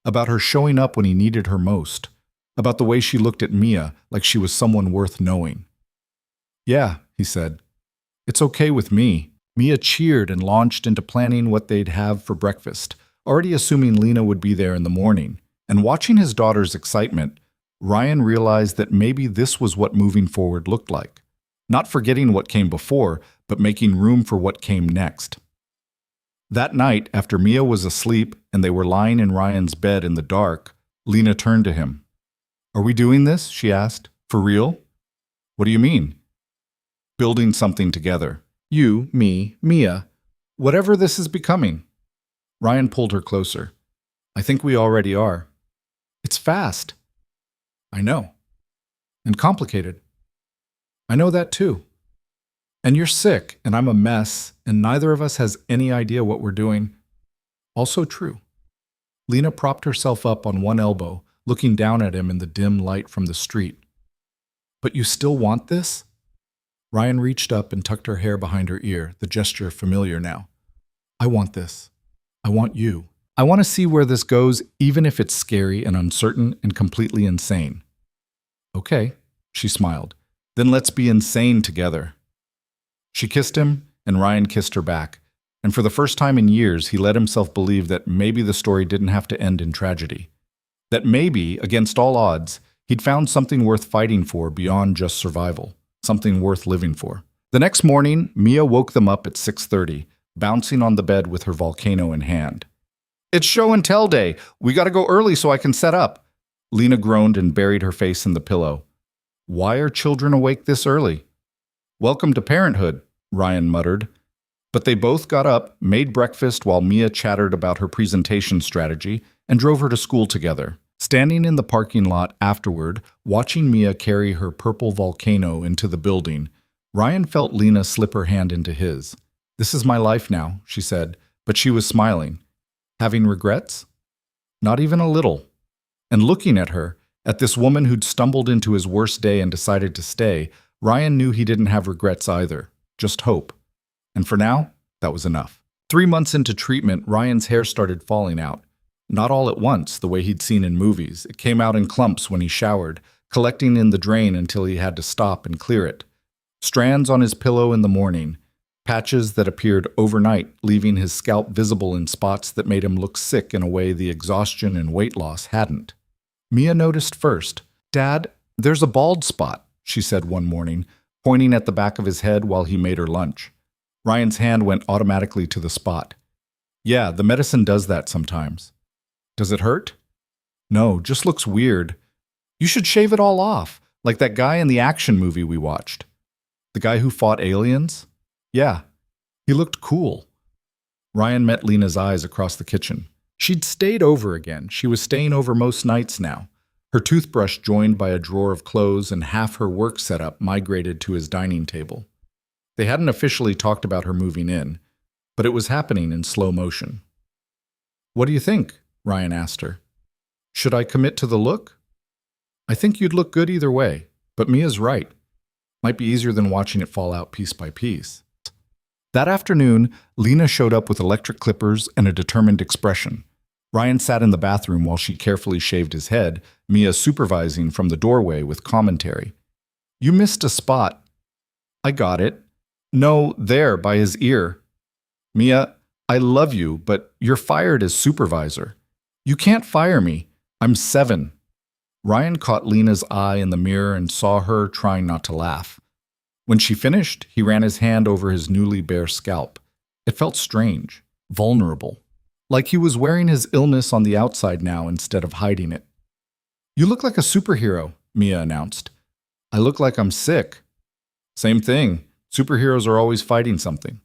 about her showing up when he needed her most, about the way she looked at Mia like she was someone worth knowing. "Yeah," he said. "It's okay with me." Mia cheered and launched into planning what they'd have for breakfast, already assuming Lena would be there in the morning. And watching his daughter's excitement, Ryan realized that maybe this was what moving forward looked like. Not forgetting what came before, but making room for what came next. That night, after Mia was asleep and they were lying in Ryan's bed in the dark, Lena turned to him. "Are we doing this?" she asked. "For real?" "What do you mean?" "Building something together. You, me, Mia. Whatever this is becoming." Ryan pulled her closer. "I think we already are." "It's fast." "I know. And complicated." "I know that too. And you're sick, and I'm a mess, and neither of us has any idea what we're doing." "Also true." Lena propped herself up on one elbow, looking down at him in the dim light from the street. "But you still want this?" Ryan reached up and tucked her hair behind her ear, the gesture familiar now. "I want this. I want you. I want to see where this goes, even if it's scary and uncertain and completely insane." "Okay," she smiled. "Then let's be insane together." She kissed him, and Ryan kissed her back. And for the first time in years, he let himself believe that maybe the story didn't have to end in tragedy. That maybe, against all odds, he'd found something worth fighting for beyond just survival. Something worth living for. The next morning, Mia woke them up at 6:30, bouncing on the bed with her volcano in hand. "It's show and tell day. We gotta go early so I can set up." Lena groaned and buried her face in the pillow. "Why are children awake this early?" "Welcome to parenthood," Ryan muttered. But they both got up, made breakfast while Mia chattered about her presentation strategy, and drove her to school together. Standing in the parking lot afterward, watching Mia carry her purple volcano into the building, Ryan felt Lena slip her hand into his. "This is my life now," she said, but she was smiling. "Having regrets?" "Not even a little." And looking at her, at this woman who'd stumbled into his worst day and decided to stay, Ryan knew he didn't have regrets either, just hope. And for now, that was enough. 3 months into treatment, Ryan's hair started falling out. Not all at once, the way he'd seen in movies. It came out in clumps when he showered, collecting in the drain until he had to stop and clear it. Strands on his pillow in the morning, patches that appeared overnight, leaving his scalp visible in spots that made him look sick in a way the exhaustion and weight loss hadn't. Mia noticed first. "Dad, there's a bald spot," she said one morning, pointing at the back of his head while he made her lunch. Ryan's hand went automatically to the spot. "Yeah, the medicine does that sometimes." "Does it hurt?" "No, just looks weird." "You should shave it all off, like that guy in the action movie we watched." "The guy who fought aliens?" "Yeah, he looked cool." Ryan met Lena's eyes across the kitchen. She'd stayed over again. She was staying over most nights now. Her toothbrush joined by a drawer of clothes and half her work setup migrated to his dining table. They hadn't officially talked about her moving in, but it was happening in slow motion. "What do you think?" Ryan asked her. "Should I commit to the look?" "I think you'd look good either way, but Mia's right. Might be easier than watching it fall out piece by piece." That afternoon, Lena showed up with electric clippers and a determined expression. Ryan sat in the bathroom while she carefully shaved his head, Mia supervising from the doorway with commentary. "You missed a spot." "I got it." No, there, by his ear. Mia, I love you, but you're fired as supervisor. You can't fire me. I'm 7. Ryan caught Lena's eye in the mirror and saw her trying not to laugh. When she finished, he ran his hand over his newly bare scalp. It felt strange, vulnerable, like he was wearing his illness on the outside now instead of hiding it. You look like a superhero, Mia announced. I look like I'm sick. Same thing. Superheroes are always fighting something.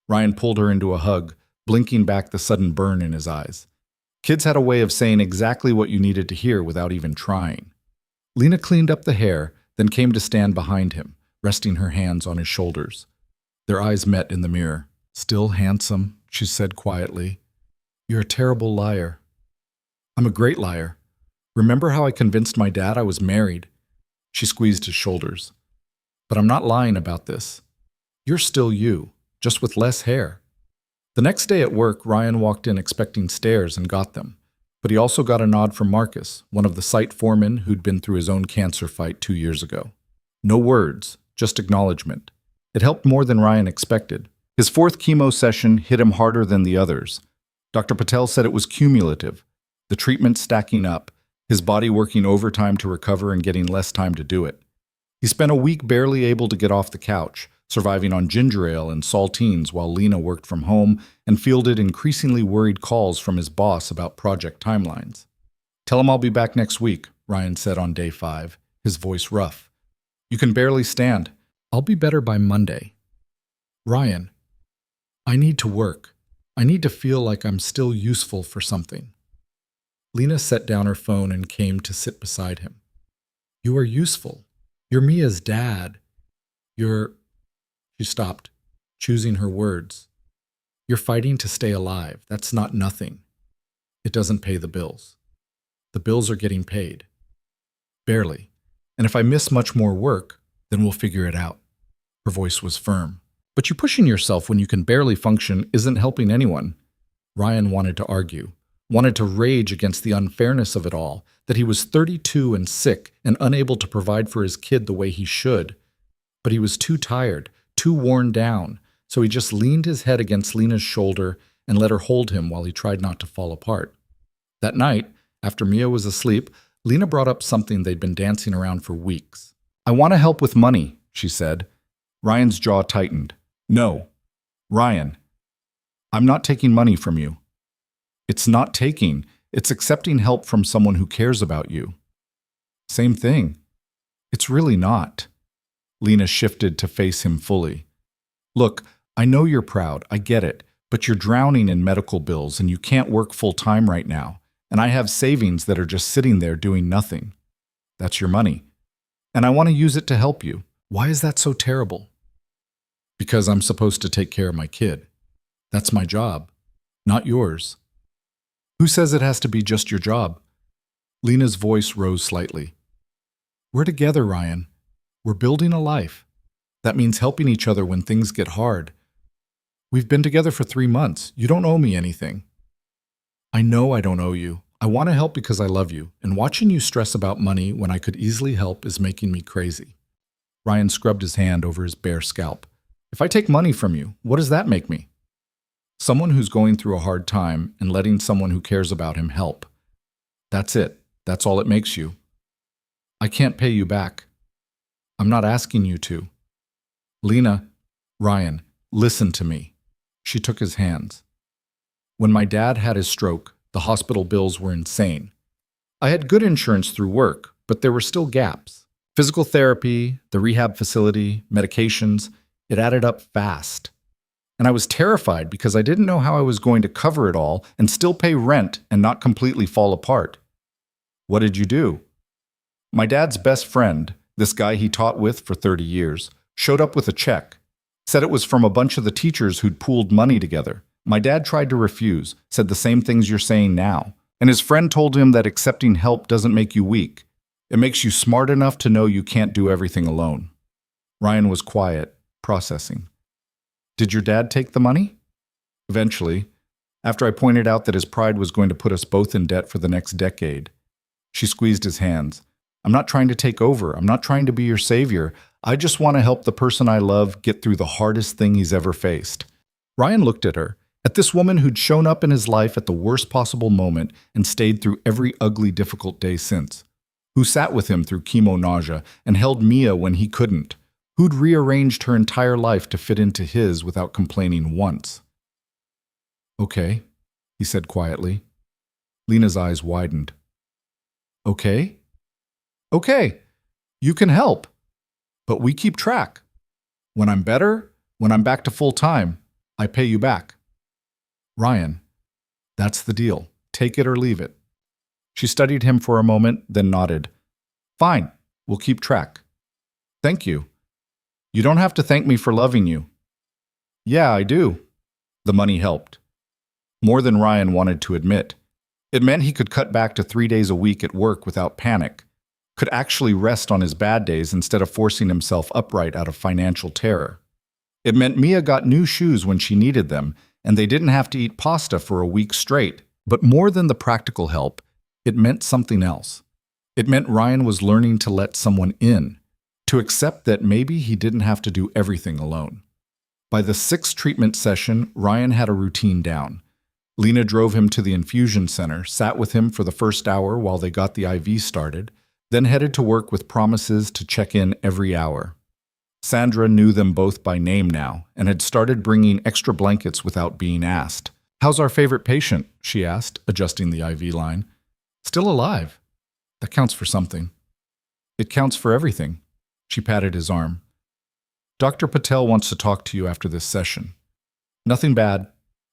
Ryan pulled her into a hug, blinking back the sudden burn in his eyes. Kids had a way of saying exactly what you needed to hear without even trying. Lena cleaned up the hair, then came to stand behind him, resting her hands on his shoulders. Their eyes met in the mirror. Still handsome, she said quietly. You're a terrible liar. I'm a great liar. Remember how I convinced my dad I was married? She squeezed his shoulders. But I'm not lying about this. You're still you, just with less hair. The next day at work, Ryan walked in expecting stares and got them. But he also got a nod from Marcus, one of the site foremen who'd been through his own cancer fight 2 years ago. No words, just acknowledgement. It helped more than Ryan expected. His 4th chemo session hit him harder than the others. Dr. Patel said it was cumulative, the treatment stacking up, his body working overtime to recover and getting less time to do it. He spent a week barely able to get off the couch, surviving on ginger ale and saltines while Lena worked from home and fielded increasingly worried calls from his boss about project timelines. Tell him I'll be back next week, Ryan said on day 5, his voice rough. You can barely stand. I'll be better by Monday. Ryan, I need to work. I need to feel like I'm still useful for something. Lena set down her phone and came to sit beside him. You are useful. You're Mia's dad. She stopped, choosing her words. You're fighting to stay alive. That's not nothing. It doesn't pay the bills. The bills are getting paid. Barely. And if I miss much more work, then we'll figure it out. Her voice was firm. But you pushing yourself when you can barely function isn't helping anyone. Ryan wanted to argue, wanted to rage against the unfairness of it all, that he was 32 and sick and unable to provide for his kid the way he should. But he was too tired, too worn down, so he just leaned his head against Lena's shoulder and let her hold him while he tried not to fall apart. That night, after Mia was asleep, Lena brought up something they'd been dancing around for weeks. I want to help with money, she said. Ryan's jaw tightened. No. Ryan, I'm not taking money from you. It's not taking, it's accepting help from someone who cares about you. Same thing. It's really not. Lena shifted to face him fully. Look, I know you're proud, I get it, but you're drowning in medical bills and you can't work full-time right now, and I have savings that are just sitting there doing nothing. That's your money. And I want to use it to help you. Why is that so terrible? Because I'm supposed to take care of my kid. That's my job, not yours. Who says it has to be just your job? Lena's voice rose slightly. We're together, Ryan. We're building a life. That means helping each other when things get hard. We've been together for 3 months. You don't owe me anything. I know I don't owe you. I want to help because I love you, and watching you stress about money when I could easily help is making me crazy. Ryan scrubbed his hand over his bare scalp. If I take money from you, what does that make me? Someone who's going through a hard time and letting someone who cares about him help. That's it. That's all it makes you. I can't pay you back. I'm not asking you to. Lena, Ryan, listen to me. She took his hands. When my dad had his stroke, the hospital bills were insane. I had good insurance through work, but there were still gaps. Physical therapy, the rehab facility, medications, it added up fast. And I was terrified because I didn't know how I was going to cover it all and still pay rent and not completely fall apart. What did you do? My dad's best friend, this guy he taught with for 30 years, showed up with a check. Said it was from a bunch of the teachers who'd pooled money together. My dad tried to refuse, said the same things you're saying now. And his friend told him that accepting help doesn't make you weak. It makes you smart enough to know you can't do everything alone. Ryan was quiet, processing. Did your dad take the money? Eventually, after I pointed out that his pride was going to put us both in debt for the next decade. She squeezed his hands. I'm not trying to take over. I'm not trying to be your savior. I just want to help the person I love get through the hardest thing he's ever faced. Ryan looked at her, at this woman who'd shown up in his life at the worst possible moment and stayed through every ugly, difficult day since. Who sat with him through chemo nausea and held Mia when he couldn't. Who'd rearranged her entire life to fit into his without complaining once. Okay, he said quietly. Lena's eyes widened. Okay? Okay, you can help. But we keep track. When I'm better, when I'm back to full time, I pay you back. Ryan, that's the deal. Take it or leave it. She studied him for a moment, then nodded. Fine, we'll keep track. Thank you. You don't have to thank me for loving you. Yeah, I do. The money helped. More than Ryan wanted to admit. It meant he could cut back to 3 days a week at work without panic, could actually rest on his bad days instead of forcing himself upright out of financial terror. It meant Mia got new shoes when she needed them, and they didn't have to eat pasta for a week straight. But more than the practical help, it meant something else. It meant Ryan was learning to let someone in, to accept that maybe he didn't have to do everything alone. By the 6th treatment session, Ryan had a routine down. Lena drove him to the infusion center, sat with him for the first hour while they got the IV started, then headed to work with promises to check in every hour. Sandra knew them both by name now and had started bringing extra blankets without being asked. How's our favorite patient? She asked, adjusting the IV line. Still alive. That counts for something. It counts for everything. She patted his arm. Dr. Patel wants to talk to you after this session. Nothing bad,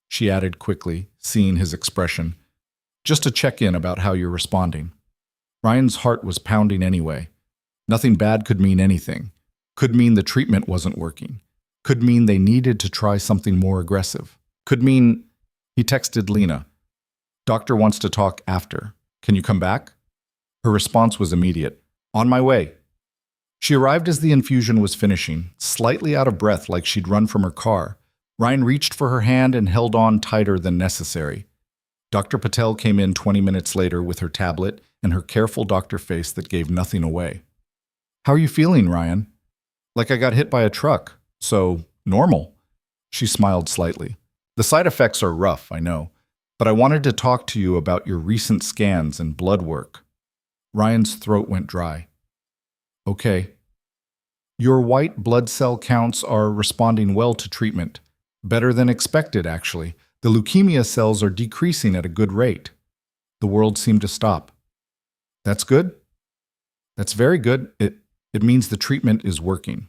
she added quickly, seeing his expression. Just to check in about how you're responding. Ryan's heart was pounding anyway. Nothing bad could mean anything. Could mean the treatment wasn't working. Could mean they needed to try something more aggressive. Could mean... He texted Lena. Doctor wants to talk after. Can you come back? Her response was immediate. On my way. She arrived as the infusion was finishing, slightly out of breath like she'd run from her car. Ryan reached for her hand and held on tighter than necessary. Dr. Patel came in 20 minutes later with her tablet and her careful doctor face that gave nothing away. How are you feeling, Ryan? Like I got hit by a truck. So, normal. She smiled slightly. The side effects are rough, I know, but I wanted to talk to you about your recent scans and blood work. Ryan's throat went dry. Okay. Your white blood cell counts are responding well to treatment. Better than expected, actually. The leukemia cells are decreasing at a good rate. The world seemed to stop. That's good? That's very good. It means the treatment is working.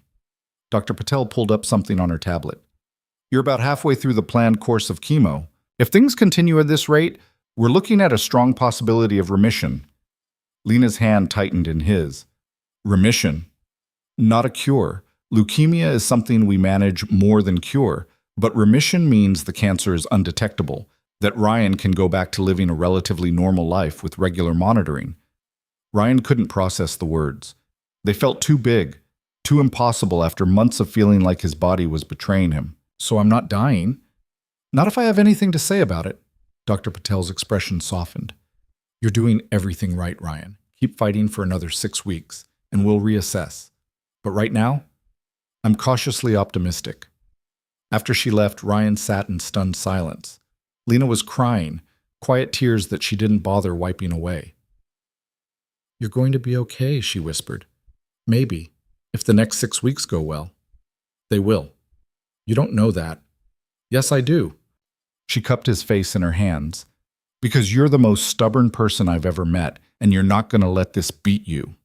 Dr. Patel pulled up something on her tablet. You're about halfway through the planned course of chemo. If things continue at this rate, we're looking at a strong possibility of remission. Lena's hand tightened in his. Remission. Not a cure. Leukemia is something we manage more than cure, but remission means the cancer is undetectable, that Ryan can go back to living a relatively normal life with regular monitoring. Ryan couldn't process the words. They felt too big, too impossible after months of feeling like his body was betraying him. So I'm not dying? Not if I have anything to say about it. Dr. Patel's expression softened. You're doing everything right, Ryan. Keep fighting for another 6 weeks, and we'll reassess. But right now, I'm cautiously optimistic. After she left, Ryan sat in stunned silence. Lena was crying, quiet tears that she didn't bother wiping away. You're going to be okay, she whispered. Maybe, if the next 6 weeks go well. They will. You don't know that. Yes, I do. She cupped his face in her hands. Because you're the most stubborn person I've ever met, and you're not going to let this beat you.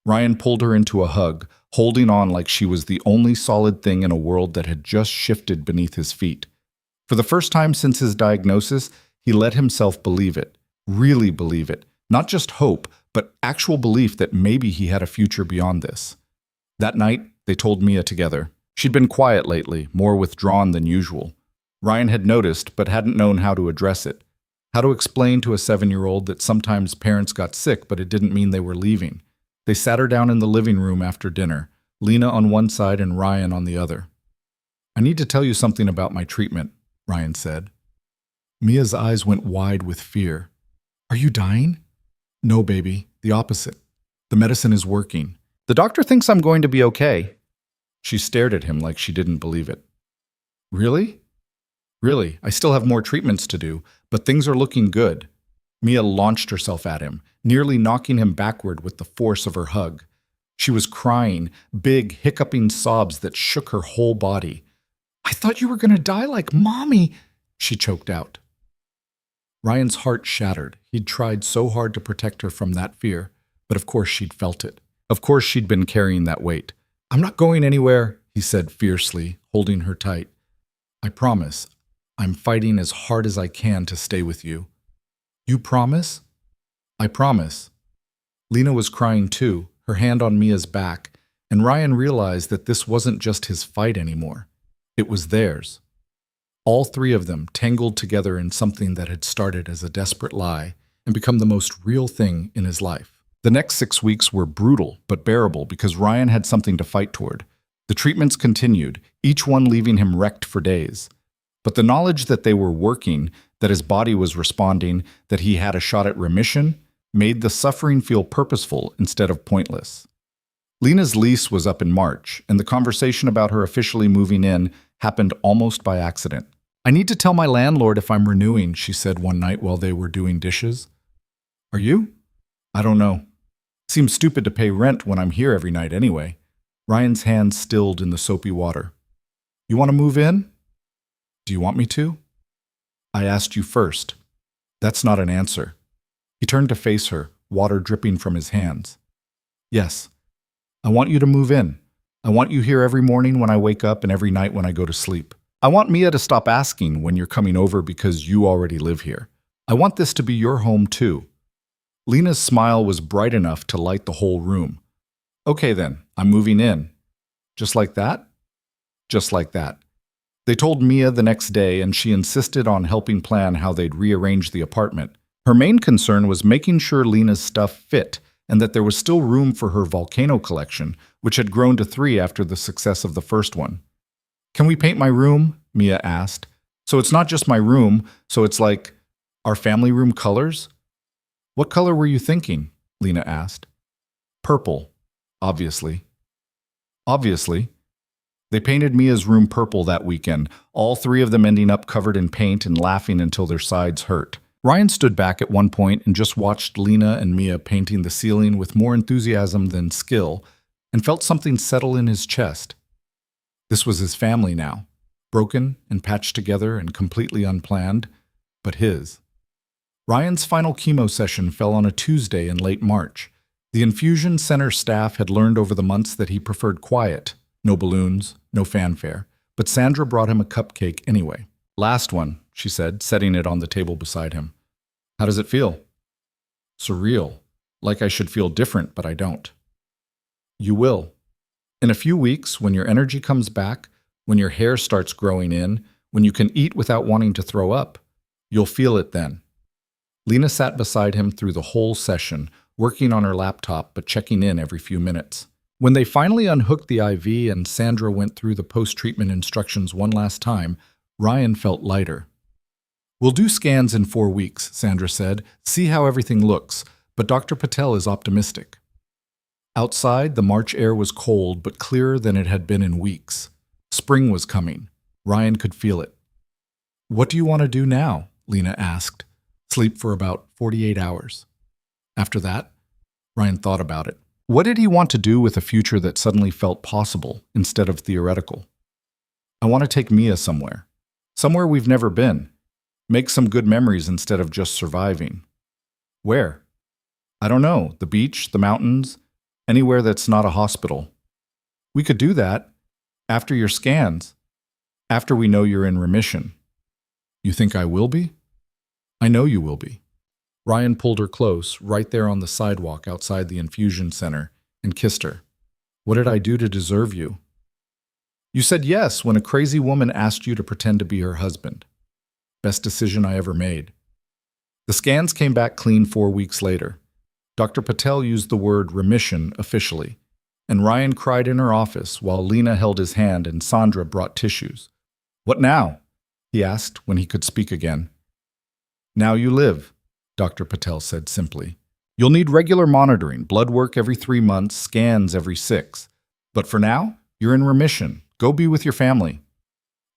Ryan pulled her into a hug, holding on like she was the only solid thing in a world that had just shifted beneath his feet. For the first time since his diagnosis, he let himself believe it, really believe it, not just hope, but actual belief that maybe he had a future beyond this. That night, they told Mia together. She'd been quiet lately, more withdrawn than usual. Ryan had noticed, but hadn't known how to address it. How to explain to a 7-year-old that sometimes parents got sick, but it didn't mean they were leaving. They sat her down in the living room after dinner, Lena on one side and Ryan on the other. I need to tell you something about my treatment, Ryan said. Mia's eyes went wide with fear. Are you dying? No, baby, the opposite. The medicine is working. The doctor thinks I'm going to be okay. She stared at him like she didn't believe it. Really? Really, I still have more treatments to do, but things are looking good. Mia launched herself at him, nearly knocking him backward with the force of her hug. She was crying, big, hiccuping sobs that shook her whole body. I thought you were going to die like Mommy, she choked out. Ryan's heart shattered. He'd tried so hard to protect her from that fear, but of course she'd felt it. Of course she'd been carrying that weight. I'm not going anywhere, he said fiercely, holding her tight. I promise. I'm fighting as hard as I can to stay with you. You promise? I promise. Lena was crying too, her hand on Mia's back, and Ryan realized that this wasn't just his fight anymore. It was theirs. All three of them tangled together in something that had started as a desperate lie and become the most real thing in his life. The next 6 weeks were brutal but bearable because Ryan had something to fight toward. The treatments continued, each one leaving him wrecked for days. But the knowledge that they were working, that his body was responding, that he had a shot at remission, made the suffering feel purposeful instead of pointless. Lena's lease was up in March, and the conversation about her officially moving in happened almost by accident. I need to tell my landlord if I'm renewing, she said one night while they were doing dishes. Are you? I don't know. Seems stupid to pay rent when I'm here every night anyway. Ryan's hands stilled in the soapy water. You want to move in? Do you want me to? I asked you first. That's not an answer. He turned to face her, water dripping from his hands. Yes. I want you to move in. I want you here every morning when I wake up and every night when I go to sleep. I want Mia to stop asking when you're coming over because you already live here. I want this to be your home too. Lena's smile was bright enough to light the whole room. Okay then, I'm moving in. Just like that? Just like that. They told Mia the next day, and she insisted on helping plan how they'd rearrange the apartment. Her main concern was making sure Lena's stuff fit and that there was still room for her volcano collection, which had grown to 3 after the success of the first one. Can we paint my room? Mia asked. So it's not just my room, so it's like our family room colors? What color were you thinking? Lena asked. Purple, obviously. Obviously. They painted Mia's room purple that weekend, all 3 of them ending up covered in paint and laughing until their sides hurt. Ryan stood back at one point and just watched Lena and Mia painting the ceiling with more enthusiasm than skill, and felt something settle in his chest. This was his family now, broken and patched together and completely unplanned, but his. Ryan's final chemo session fell on a Tuesday in late March. The infusion center staff had learned over the months that he preferred quiet, no balloons, no fanfare, but Sandra brought him a cupcake anyway. Last one, she said, setting it on the table beside him. How does it feel? Surreal. Like I should feel different, but I don't. You will. In a few weeks, when your energy comes back, when your hair starts growing in, when you can eat without wanting to throw up, you'll feel it then. Lena sat beside him through the whole session, working on her laptop but checking in every few minutes. When they finally unhooked the IV and Sandra went through the post-treatment instructions one last time, Ryan felt lighter. We'll do scans in 4 weeks, Sandra said, see how everything looks, but Dr. Patel is optimistic. Outside, the March air was cold but clearer than it had been in weeks. Spring was coming. Ryan could feel it. What do you want to do now? Lena asked. Sleep for about 48 hours. After that, Ryan thought about it. What did he want to do with a future that suddenly felt possible instead of theoretical? I want to take Mia somewhere. Somewhere we've never been. Make some good memories instead of just surviving. Where? I don't know. The beach, the mountains, anywhere that's not a hospital. We could do that after your scans, after we know you're in remission. You think I will be? I know you will be. Ryan pulled her close, right there on the sidewalk outside the infusion center, and kissed her. What did I do to deserve you? You said yes when a crazy woman asked you to pretend to be her husband. Best decision I ever made. The scans came back clean 4 weeks later. Dr. Patel used the word remission officially, and Ryan cried in her office while Lena held his hand and Sandra brought tissues. What now? He asked when he could speak again. Now you live, Dr. Patel said simply. You'll need regular monitoring, blood work every 3 months, scans every 6. But for now, you're in remission. Go be with your family.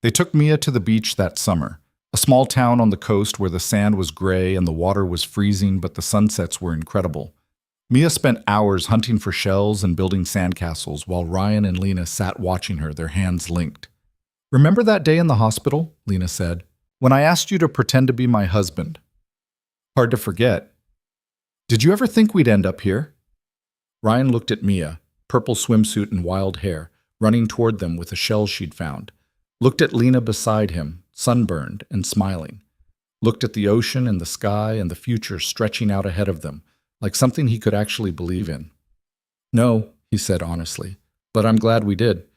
They took Mia to the beach that summer, a small town on the coast where the sand was gray and the water was freezing, but the sunsets were incredible. Mia spent hours hunting for shells and building sandcastles while Ryan and Lena sat watching her, their hands linked. "Remember that day in the hospital?" Lena said. "When I asked you to pretend to be my husband." "Hard to forget. Did you ever think we'd end up here?" Ryan looked at Mia, purple swimsuit and wild hair, running toward them with a shell she'd found. Looked at Lena beside him, sunburned and smiling. Looked at the ocean and the sky and the future stretching out ahead of them, like something he could actually believe in. "No," he said honestly, "but I'm glad we did."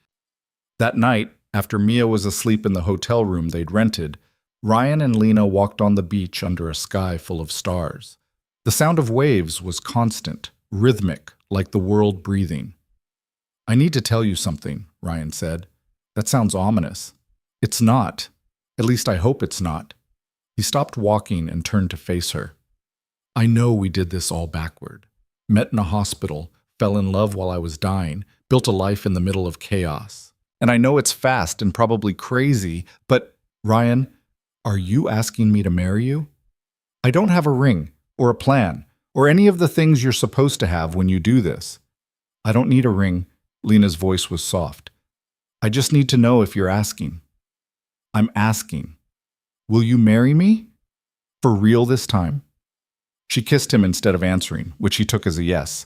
That night, after Mia was asleep in the hotel room they'd rented, Ryan and Lena walked on the beach under a sky full of stars. The sound of waves was constant, rhythmic, like the world breathing. "I need to tell you something," Ryan said. "That sounds ominous." "It's not. At least I hope it's not." He stopped walking and turned to face her. "I know we did this all backward. Met in a hospital, fell in love while I was dying, built a life in the middle of chaos. And I know it's fast and probably crazy, but, Ryan, are you asking me to marry you? I don't have a ring, or a plan, or any of the things you're supposed to have when you do this." "I don't need a ring." Lena's voice was soft. "I just need to know if you're asking." "I'm asking. Will you marry me? For real this time?" She kissed him instead of answering, which he took as a yes.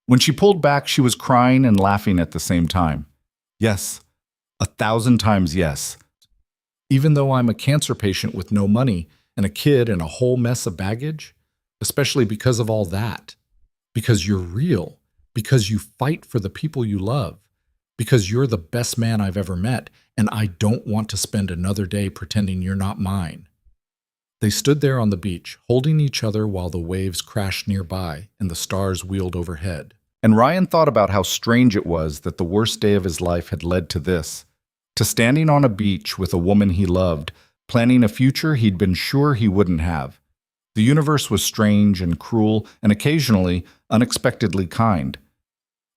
When she pulled back, she was crying and laughing at the same time. "Yes. 1,000 times yes. Even though I'm a cancer patient with no money and a kid and a whole mess of baggage? Especially because of all that. Because you're real. Because you fight for the people you love. Because you're the best man I've ever met, and I don't want to spend another day pretending you're not mine." They stood there on the beach, holding each other while the waves crashed nearby and the stars wheeled overhead. And Ryan thought about how strange it was that the worst day of his life had led to this, to standing on a beach with a woman he loved, planning a future he'd been sure he wouldn't have. The universe was strange and cruel and occasionally unexpectedly kind.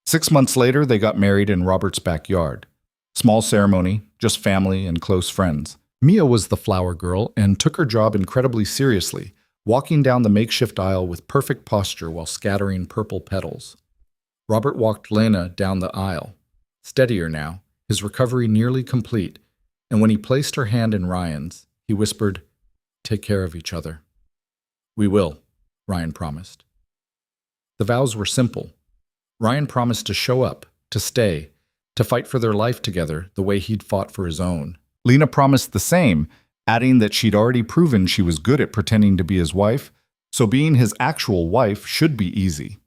6 months later, they got married in Robert's backyard. Small ceremony, just family and close friends. Mia was the flower girl and took her job incredibly seriously, walking down the makeshift aisle with perfect posture while scattering purple petals. Robert walked Lena down the aisle, steadier now, his recovery nearly complete, and when he placed her hand in Ryan's, he whispered, "Take care of each other." "We will," Ryan promised. The vows were simple. Ryan promised to show up, to stay, to fight for their life together the way he'd fought for his own. Lena promised the same, adding that she'd already proven she was good at pretending to be his wife, so being his actual wife should be easy.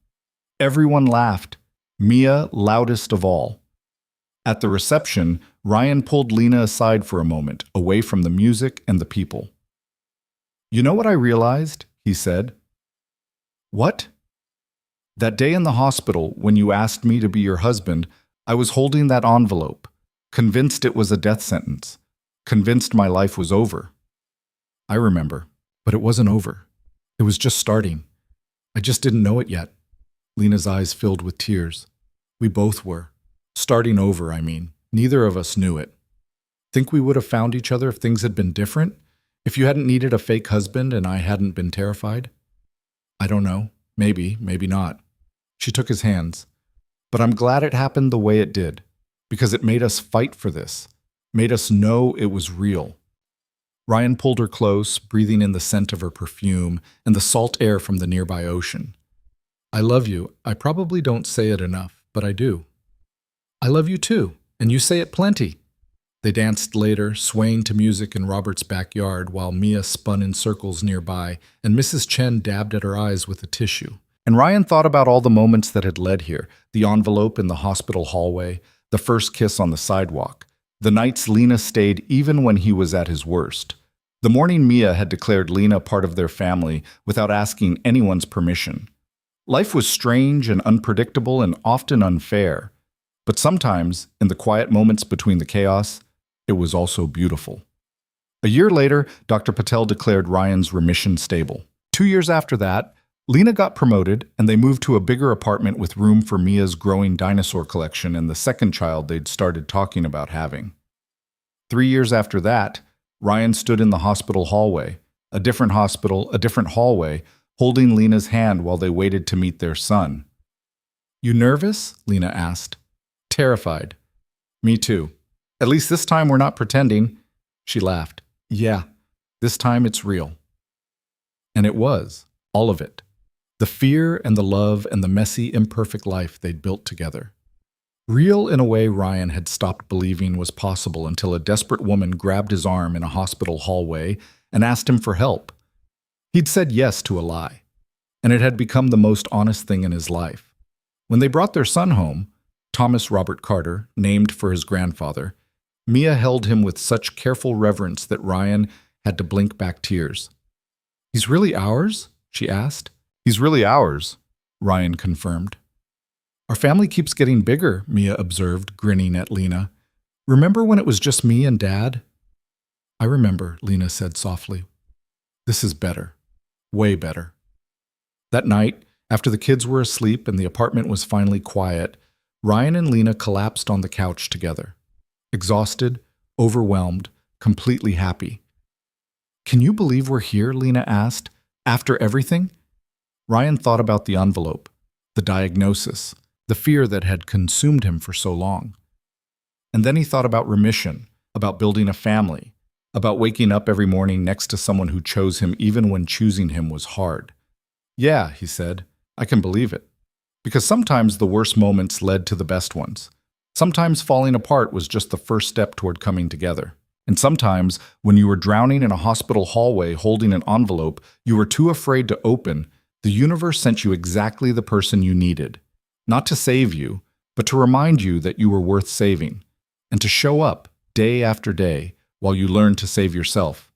Everyone laughed, Mia loudest of all. At the reception, Ryan pulled Lena aside for a moment, away from the music and the people. "You know what I realized?" he said. "What?" "That day in the hospital, when you asked me to be your husband, I was holding that envelope, convinced it was a death sentence, convinced my life was over." "I remember, but it wasn't over. It was just starting. I just didn't know it yet." Lena's eyes filled with tears. "We both were. Starting over, I mean. Neither of us knew it. Think we would have found each other if things had been different? If you hadn't needed a fake husband and I hadn't been terrified?" "I don't know. Maybe, maybe not." She took his hands. "But I'm glad it happened the way it did, because it made us fight for this, made us know it was real." Ryan pulled her close, breathing in the scent of her perfume and the salt air from the nearby ocean. "I love you. I probably don't say it enough, but I do." "I love you too, and you say it plenty." They danced later, swaying to music in Robert's backyard while Mia spun in circles nearby and Mrs. Chen dabbed at her eyes with a tissue. And Ryan thought about all the moments that had led here, the envelope in the hospital hallway, the first kiss on the sidewalk, the nights Lena stayed even when he was at his worst. The morning Mia had declared Lena part of their family without asking anyone's permission. Life was strange and unpredictable and often unfair. But sometimes, in the quiet moments between the chaos, it was also beautiful. A year later, Dr. Patel declared Ryan's remission stable. 2 years after that, Lena got promoted, and they moved to a bigger apartment with room for Mia's growing dinosaur collection and the second child they'd started talking about having. 3 years after that, Ryan stood in the hospital hallway, a different hospital, a different hallway, holding Lena's hand while they waited to meet their son. "You nervous?" Lena asked. "Terrified." "Me too. At least this time we're not pretending." She laughed. "Yeah, this time it's real." And it was, all of it. The fear and the love and the messy, imperfect life they'd built together. Real in a way Ryan had stopped believing was possible until a desperate woman grabbed his arm in a hospital hallway and asked him for help. He'd said yes to a lie, and it had become the most honest thing in his life. When they brought their son home, Thomas Robert Carter, named for his grandfather, Mia held him with such careful reverence that Ryan had to blink back tears. "He's really ours?" she asked. "He's really ours," Ryan confirmed. "Our family keeps getting bigger," Mia observed, grinning at Lena. "Remember when it was just me and Dad?" "I remember," Lena said softly. "This is better. Way better." That night, after the kids were asleep and the apartment was finally quiet, Ryan and Lena collapsed on the couch together. Exhausted, overwhelmed, completely happy. "Can you believe we're here?" Lena asked. "After everything?" Ryan thought about the envelope, the diagnosis, the fear that had consumed him for so long. And then he thought about remission, about building a family, about waking up every morning next to someone who chose him even when choosing him was hard. "Yeah," he said, "I can believe it. Because sometimes the worst moments led to the best ones. Sometimes falling apart was just the first step toward coming together. And sometimes, when you were drowning in a hospital hallway holding an envelope you were too afraid to open, the universe sent you exactly the person you needed. Not to save you, but to remind you that you were worth saving. And to show up, day after day, while you learned to save yourself.